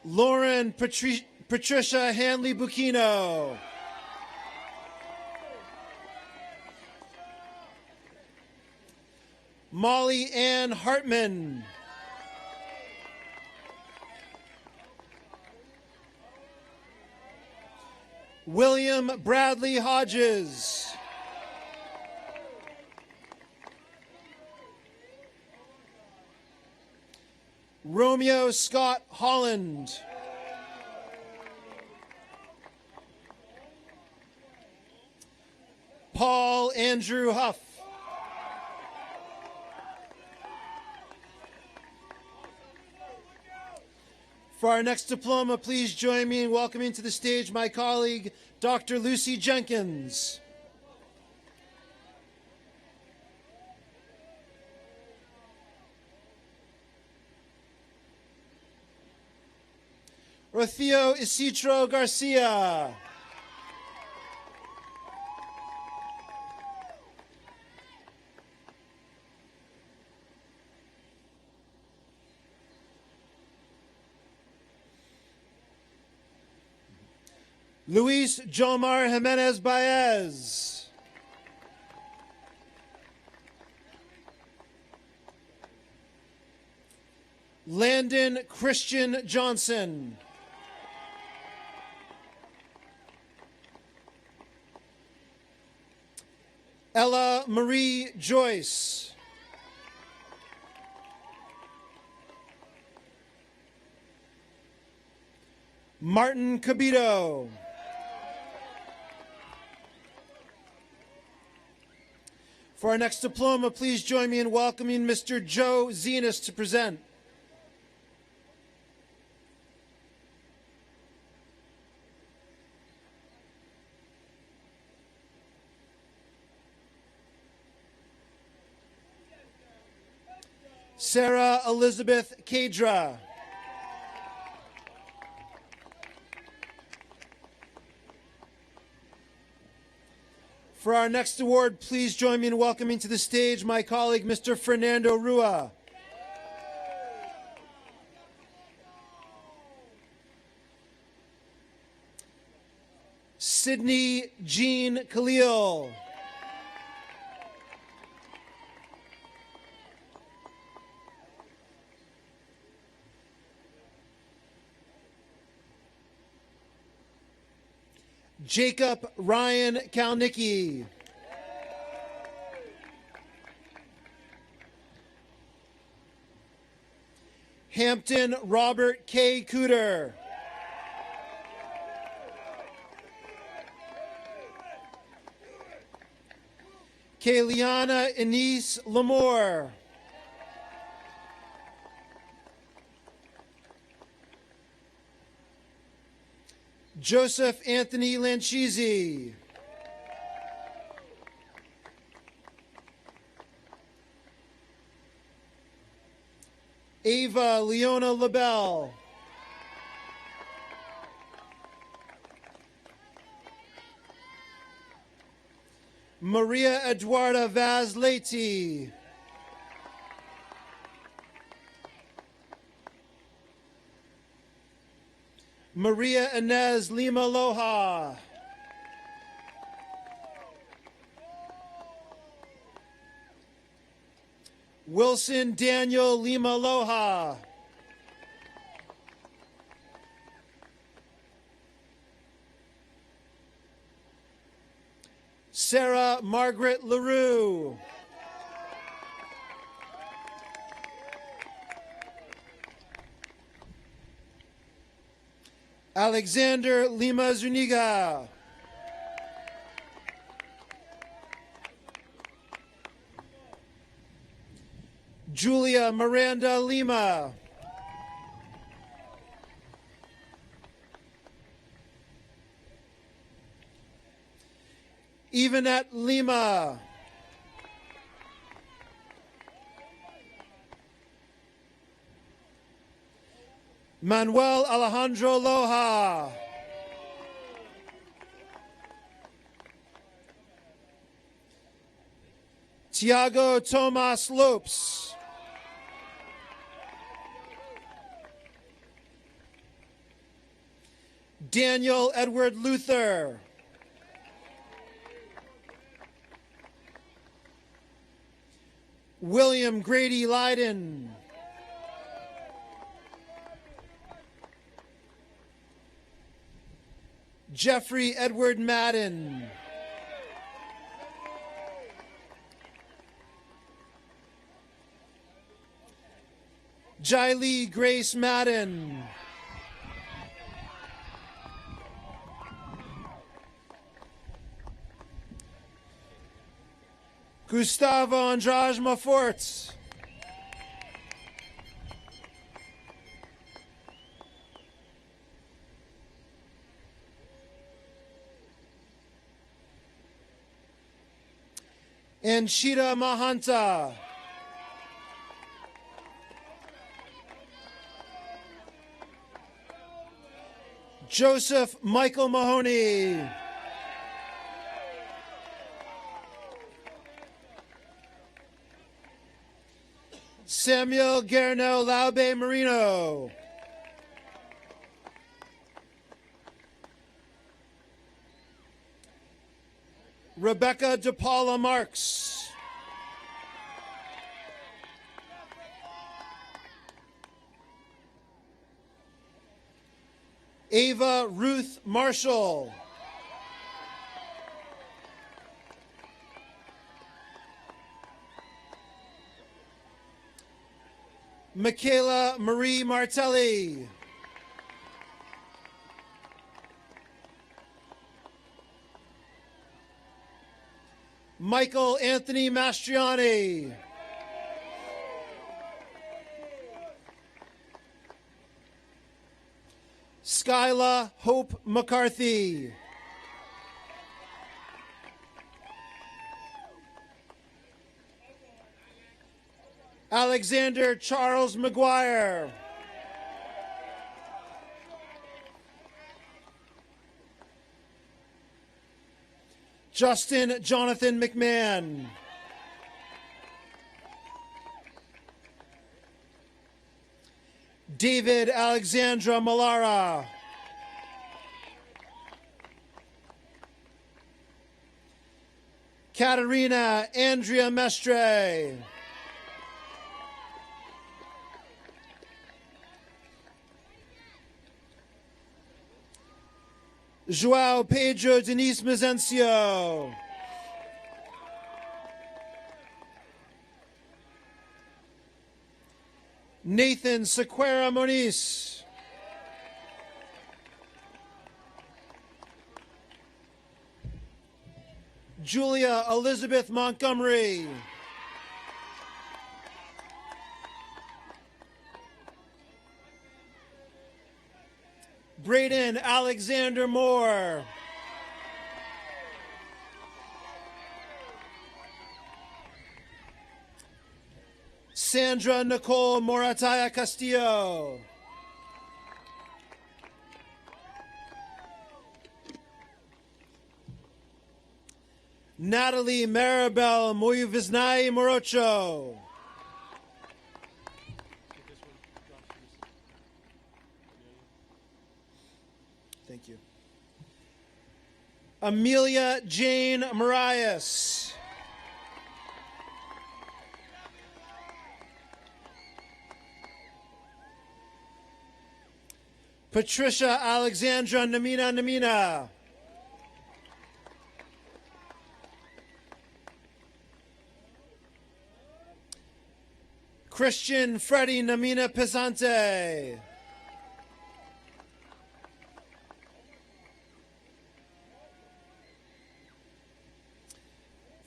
Lauren Patricia Hanley Bucchino. Molly Ann Hartman. William Bradley Hodges. Romeo Scott Holland. Paul Andrew Huff. For our next diploma, please join me in welcoming to the stage my colleague, Dr. Lucy Jenkins. Rocío Isidro Garcia. Luis Jomar Jimenez Baez. Landon Christian Johnson. Ella Marie Joyce. Martin Cabito. For our next diploma, please join me in welcoming Mr. Joe Zenas to present. Sarah Elizabeth Kadra. For our next award, please join me in welcoming to the stage my colleague, Mr. Fernando Rua. Sydney Jean Khalil. Jacob Ryan Kalnicki. Hampton Robert K. Cooter. Kayliana Enise Lamore. Joseph Anthony Lanchisi. Ava Leona LaBelle. Maria Eduarda Vaz Leite. Maria Inez Lima Loja. Wilson Daniel Lima Loja. Sarah Margaret LaRue. Alexander Lima Zuniga. Julia Miranda Lima. Evanette Lima. Manuel Alejandro Loja. Tiago Tomas Lopes. Daniel Edward Luther. William Grady Leiden. Jeffrey Edward Madden. Jiley Grace Madden. Gustavo Andrade Mafort. Anshita Mahanta. Joseph Michael Mahoney. Samuel Guerno Laube Marino. Rebecca DePaula Marks. Ava Ruth Marshall. Michaela Marie Martelli. Michael Anthony Mastriani. Skyla Hope McCarthy. Alexander Charles McGuire. Justin Jonathan McMahon. David Alexandra Malara. Katerina Andrea Mestre. Joao Pedro Denise Mezencio. Nathan Sequeira Moniz. Julia Elizabeth Montgomery. Braden Alexander Moore. Sandra Nicole Morataya Castillo. Natalie Maribel Moyuviznai Morocho. Thank you. Amelia Jane Marias. Patricia Alexandra Namina. Christian Freddie Namina Pesante.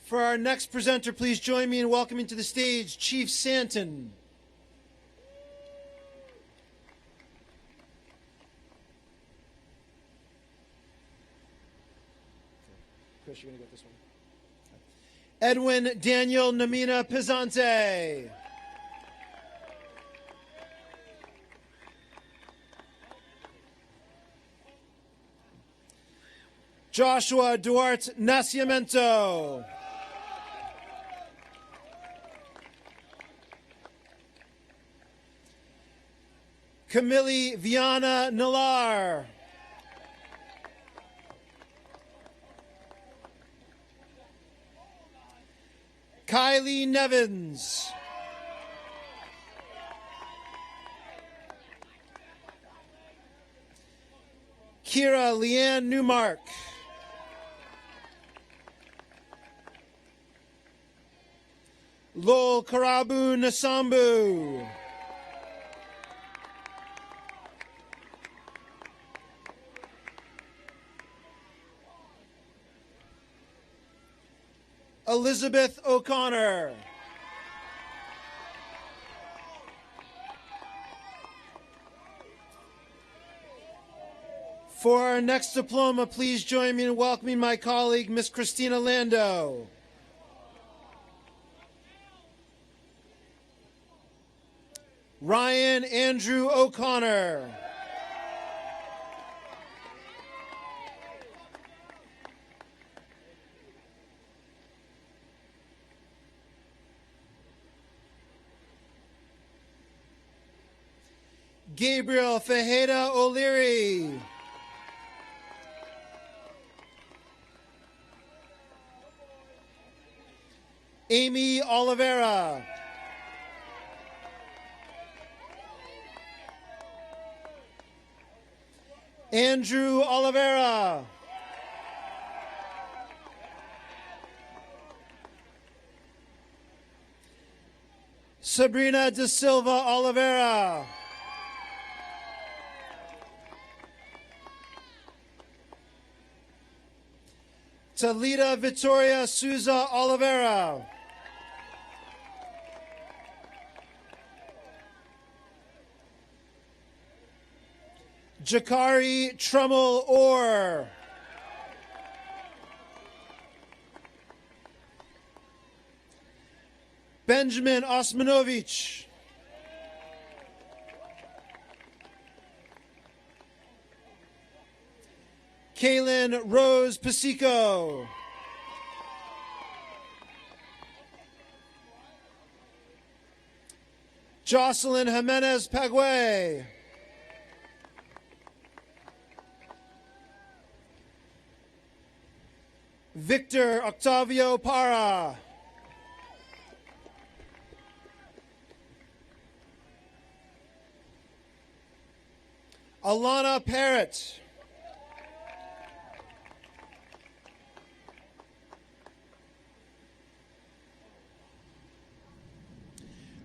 For our next presenter, please join me in welcoming to the stage Chief Santon. Chris, you're going to get this one. Edwin Daniel Namina Pesante. Joshua Duarte Nascimento. Camille Viana Nalar. Kylie Nevins. Kira Leanne Newmark. Lol Karabu Nasambu. Elizabeth O'Connor. For our next diploma, please join me in welcoming my colleague, Miss Christina Lando. Ryan Andrew O'Connor. Gabriel Fajeda O'Leary. Amy Oliveira. Andrew Oliveira. Sabrina De Silva Oliveira. Talita Victoria Souza Oliveira. Jakari Trummel Orr. Benjamin Osmanovich. Kaylin Rose Pasico. Jocelyn Jimenez Paguay. Victor Octavio Para. Alana Parrott.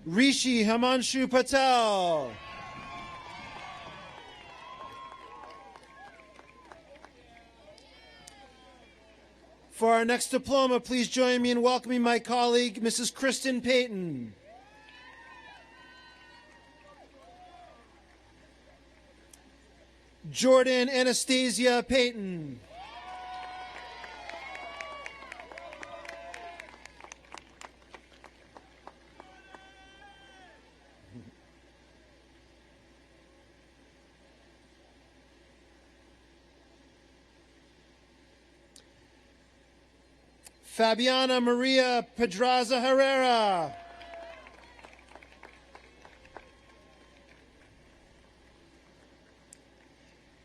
Rishi Himanshu Patel. For our next diploma, please join me in welcoming my colleague, Mrs. Kristen Payton. Jordan Anastasia Payton. Fabiana Maria Pedraza Herrera.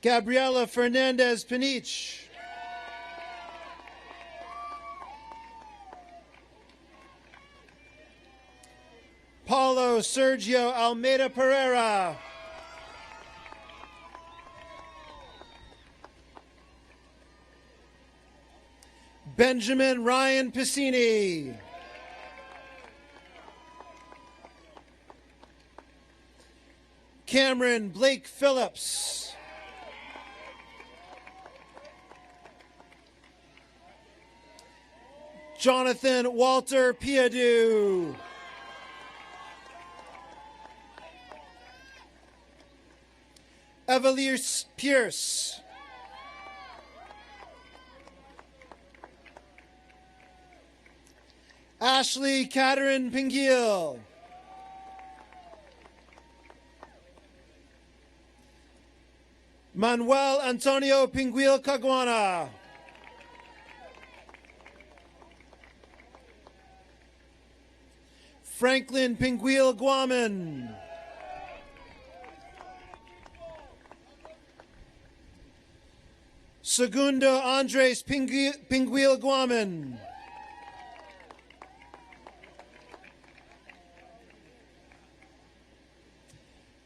Gabriela Fernandez Pinich. Paulo Sergio Almeida Pereira. Benjamin Ryan Piscini. Cameron Blake Phillips. Jonathan Walter Piadu. Evelise Pierce. Ashley Catherine Pingiel. Manuel Antonio Pinguil Caguana. Franklin Pinguil Guaman. Segundo Andres Pinguil Guaman.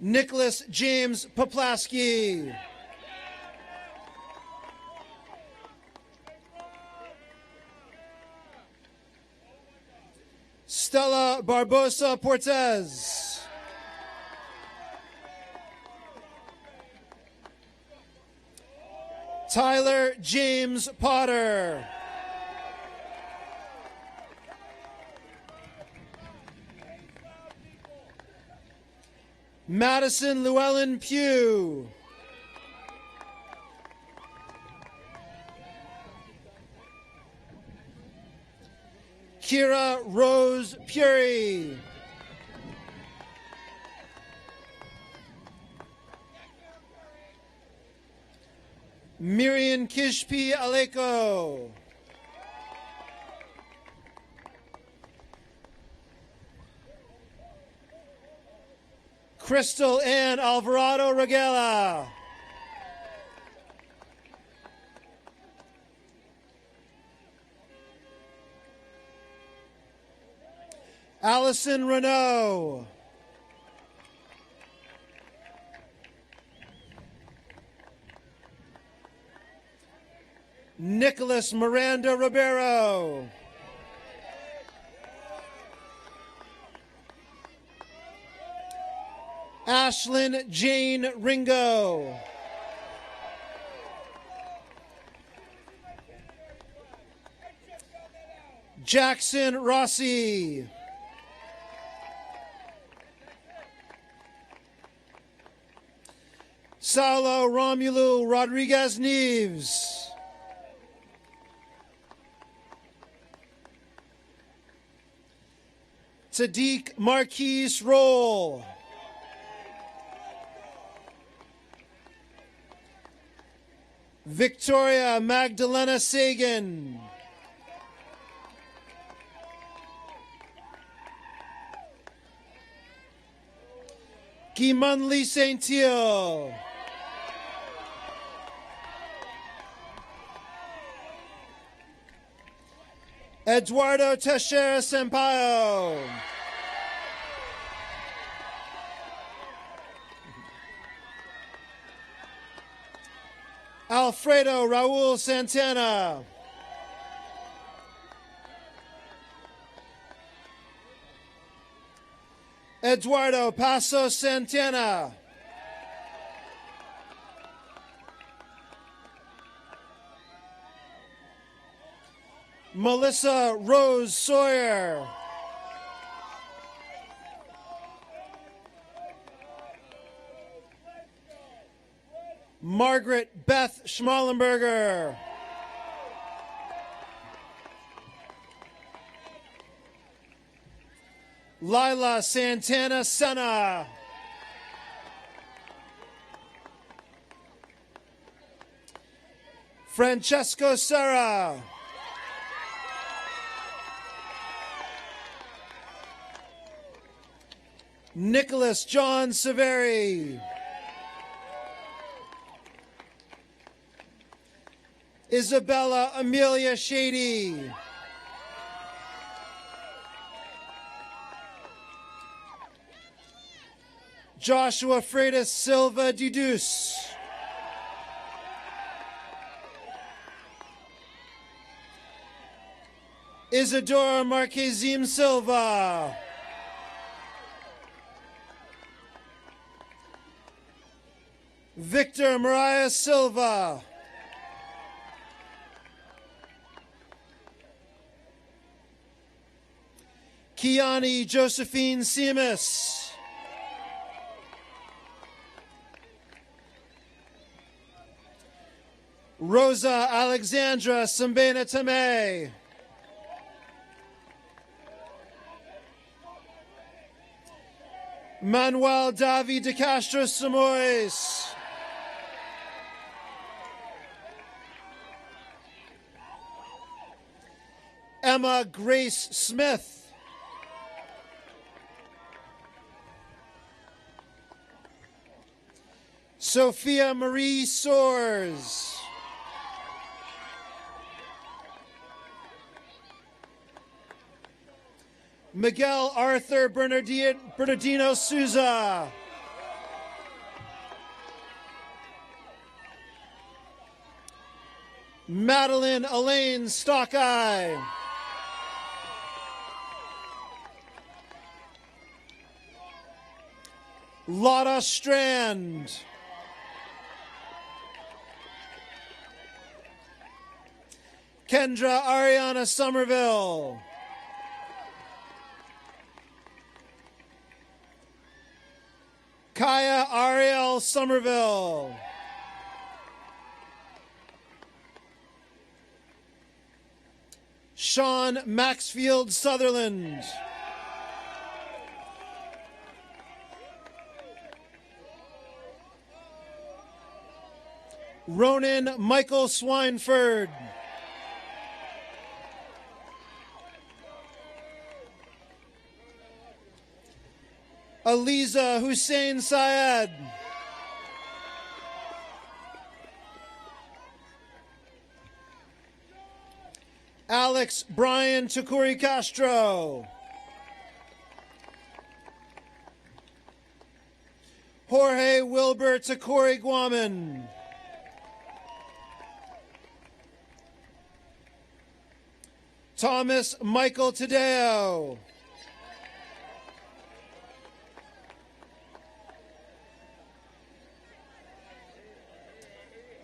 Nicholas James Poplaski. Stella Barbosa Portez. Tyler James Potter. Madison Llewellyn Pugh. Kira Rose Puri. Miriam Kishpi Aleko. Crystal Ann Alvarado Regala. Allison Renault. Nicholas Miranda Ribeiro. Ashlyn Jane Ringo. Jackson Rossi. Saulo Romulo Rodriguez Neves. Sadiq Marquise Roll. Victoria Magdalena Sagan. Guimanli Saint-Thiel. Eduardo Teixeira Sampaio. Alfredo Raul Santana. Eduardo Paso Santana. Melissa Rose Sawyer. Margaret Beth Schmallenberger. Lila Santana Senna. Francesco Serra. Nicholas John Severi. Isabella Amelia Shady. Joshua Freitas Silva Didus. Isadora Marquezim Silva. Victor Mariah Silva. Kiani Josephine Seamus. Rosa Alexandra Sambena Tamay. Manuel David de Castro Samois. Emma Grace Smith. Sophia Marie Soares. Miguel Arthur Bernardino Souza. Madeline Elaine Stockeye. Lotta Strand. Kendra Ariana Somerville. Kaya Ariel Somerville. Sean Maxfield Sutherland. Ronan Michael Swineford. Aliza Hussein Syed. Alex Brian Takuri Castro. Jorge Wilbur Takuri Guaman. Thomas Michael Tadeo.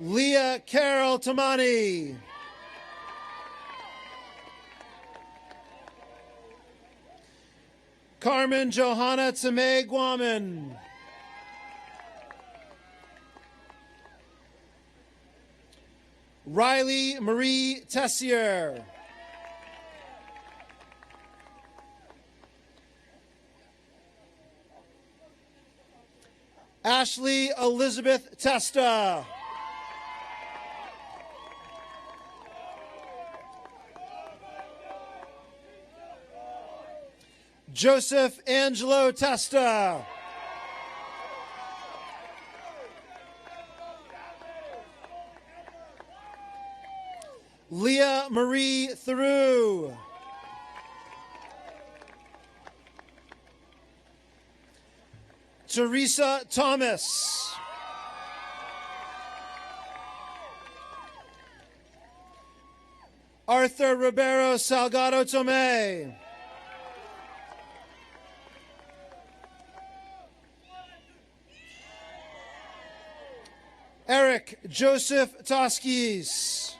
Leah Carol Tamani. Carmen Johanna Tamay Guaman. Riley Marie Tessier. Ashley Elizabeth Testa. Joseph Angelo Testa. Leah Marie Theroux. Teresa Thomas. Arthur Ribeiro Salgado Tomei. Eric Joseph Toskis.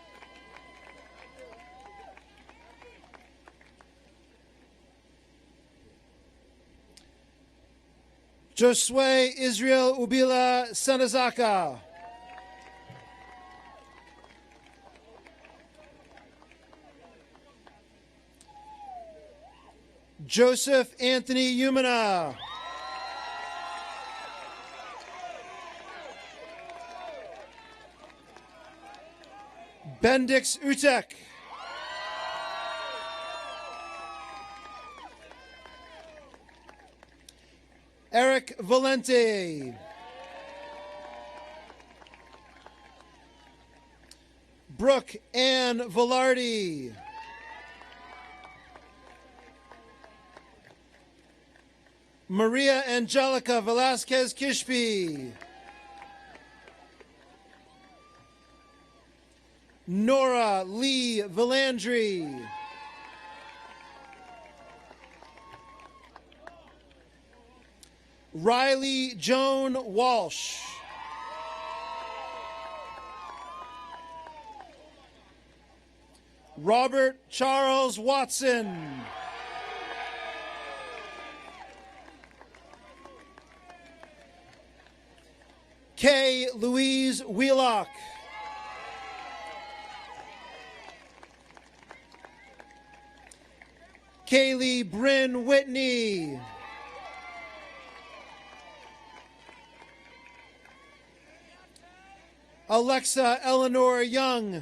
Josue Israel Ubila Sanazaka. Joseph Anthony Umana. Bendix Utek. Eric Valente. Brooke Ann Velarde. Maria Angelica Velasquez Kishpi. Nora Lee Valandry. Riley Joan Walsh. Robert Charles Watson. Kay Louise Wheelock. Kaylee Bryn Whitney. Alexa Eleanor Young.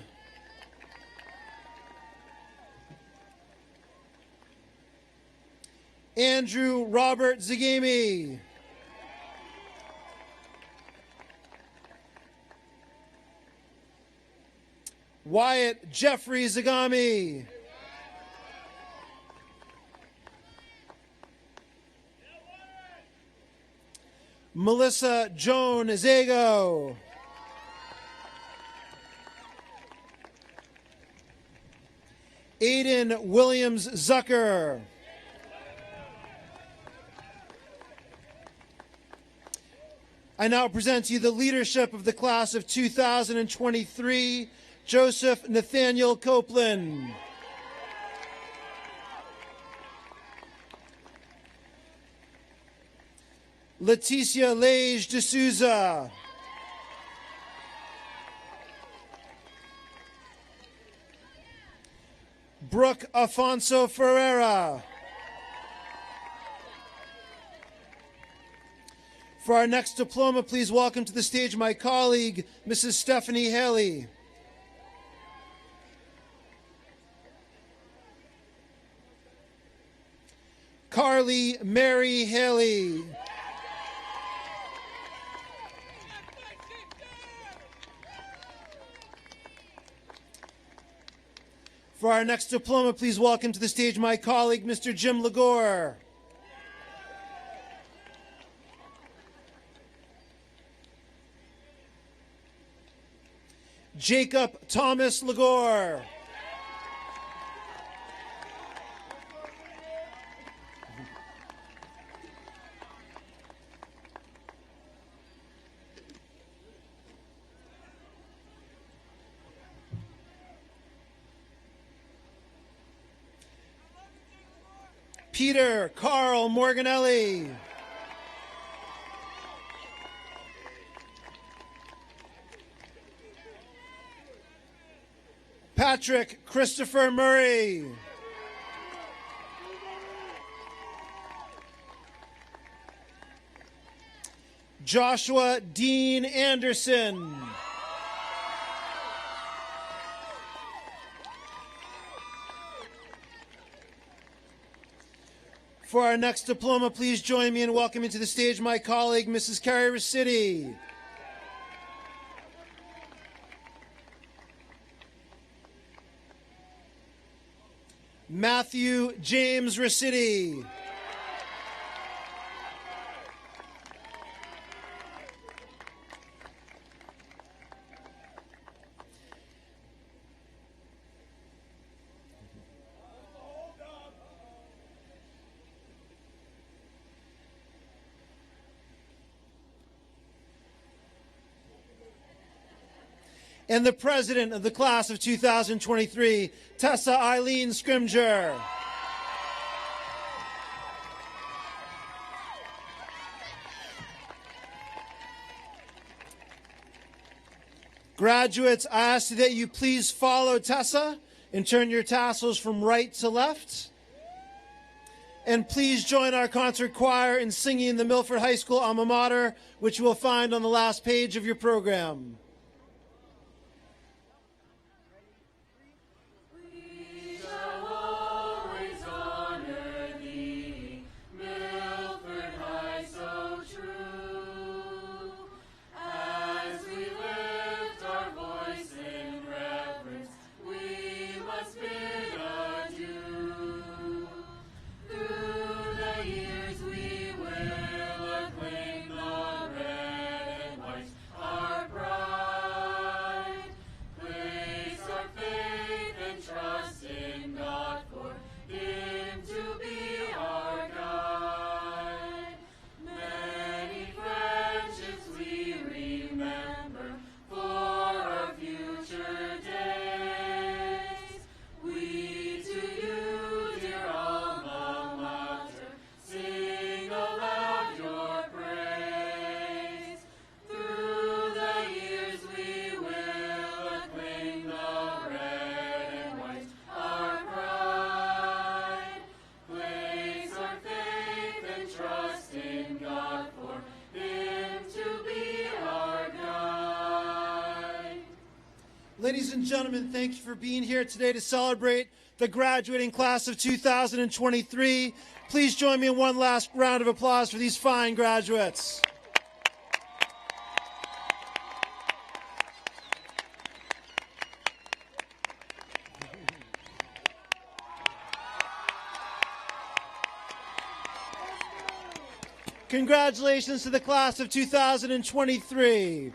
Andrew Robert Zagimi. Wyatt Jeffrey Zagami. Melissa Joan Zago. Aiden Williams Zucker. I now present to you the leadership of the class of 2023, Joseph Nathaniel Copeland. Leticia Lage D'Souza. Brooke Afonso Ferreira. For our next diploma, please welcome to the stage my colleague, Mrs. Stephanie Haley. Carly Mary Haley. For our next diploma, please welcome to the stage my colleague, Mr. Jim Legore. Jacob Thomas Legore. Peter Carl Morganelli. Patrick Christopher Murray. Joshua Dean Anderson. For our next diploma, please join me in welcoming to the stage my colleague, Mrs. Carrie Rossetti. Matthew James Rossetti. And the president of the class of 2023, Tessa Eileen Scrimger. Graduates, I ask that you please follow Tessa and turn your tassels from right to left. And please join our concert choir in singing the Milford High School alma mater, which you will find on the last page of your program. Ladies and gentlemen, thank you for being here today to celebrate the graduating class of 2023. Please join me in one last round of applause for these fine graduates. Congratulations to the class of 2023.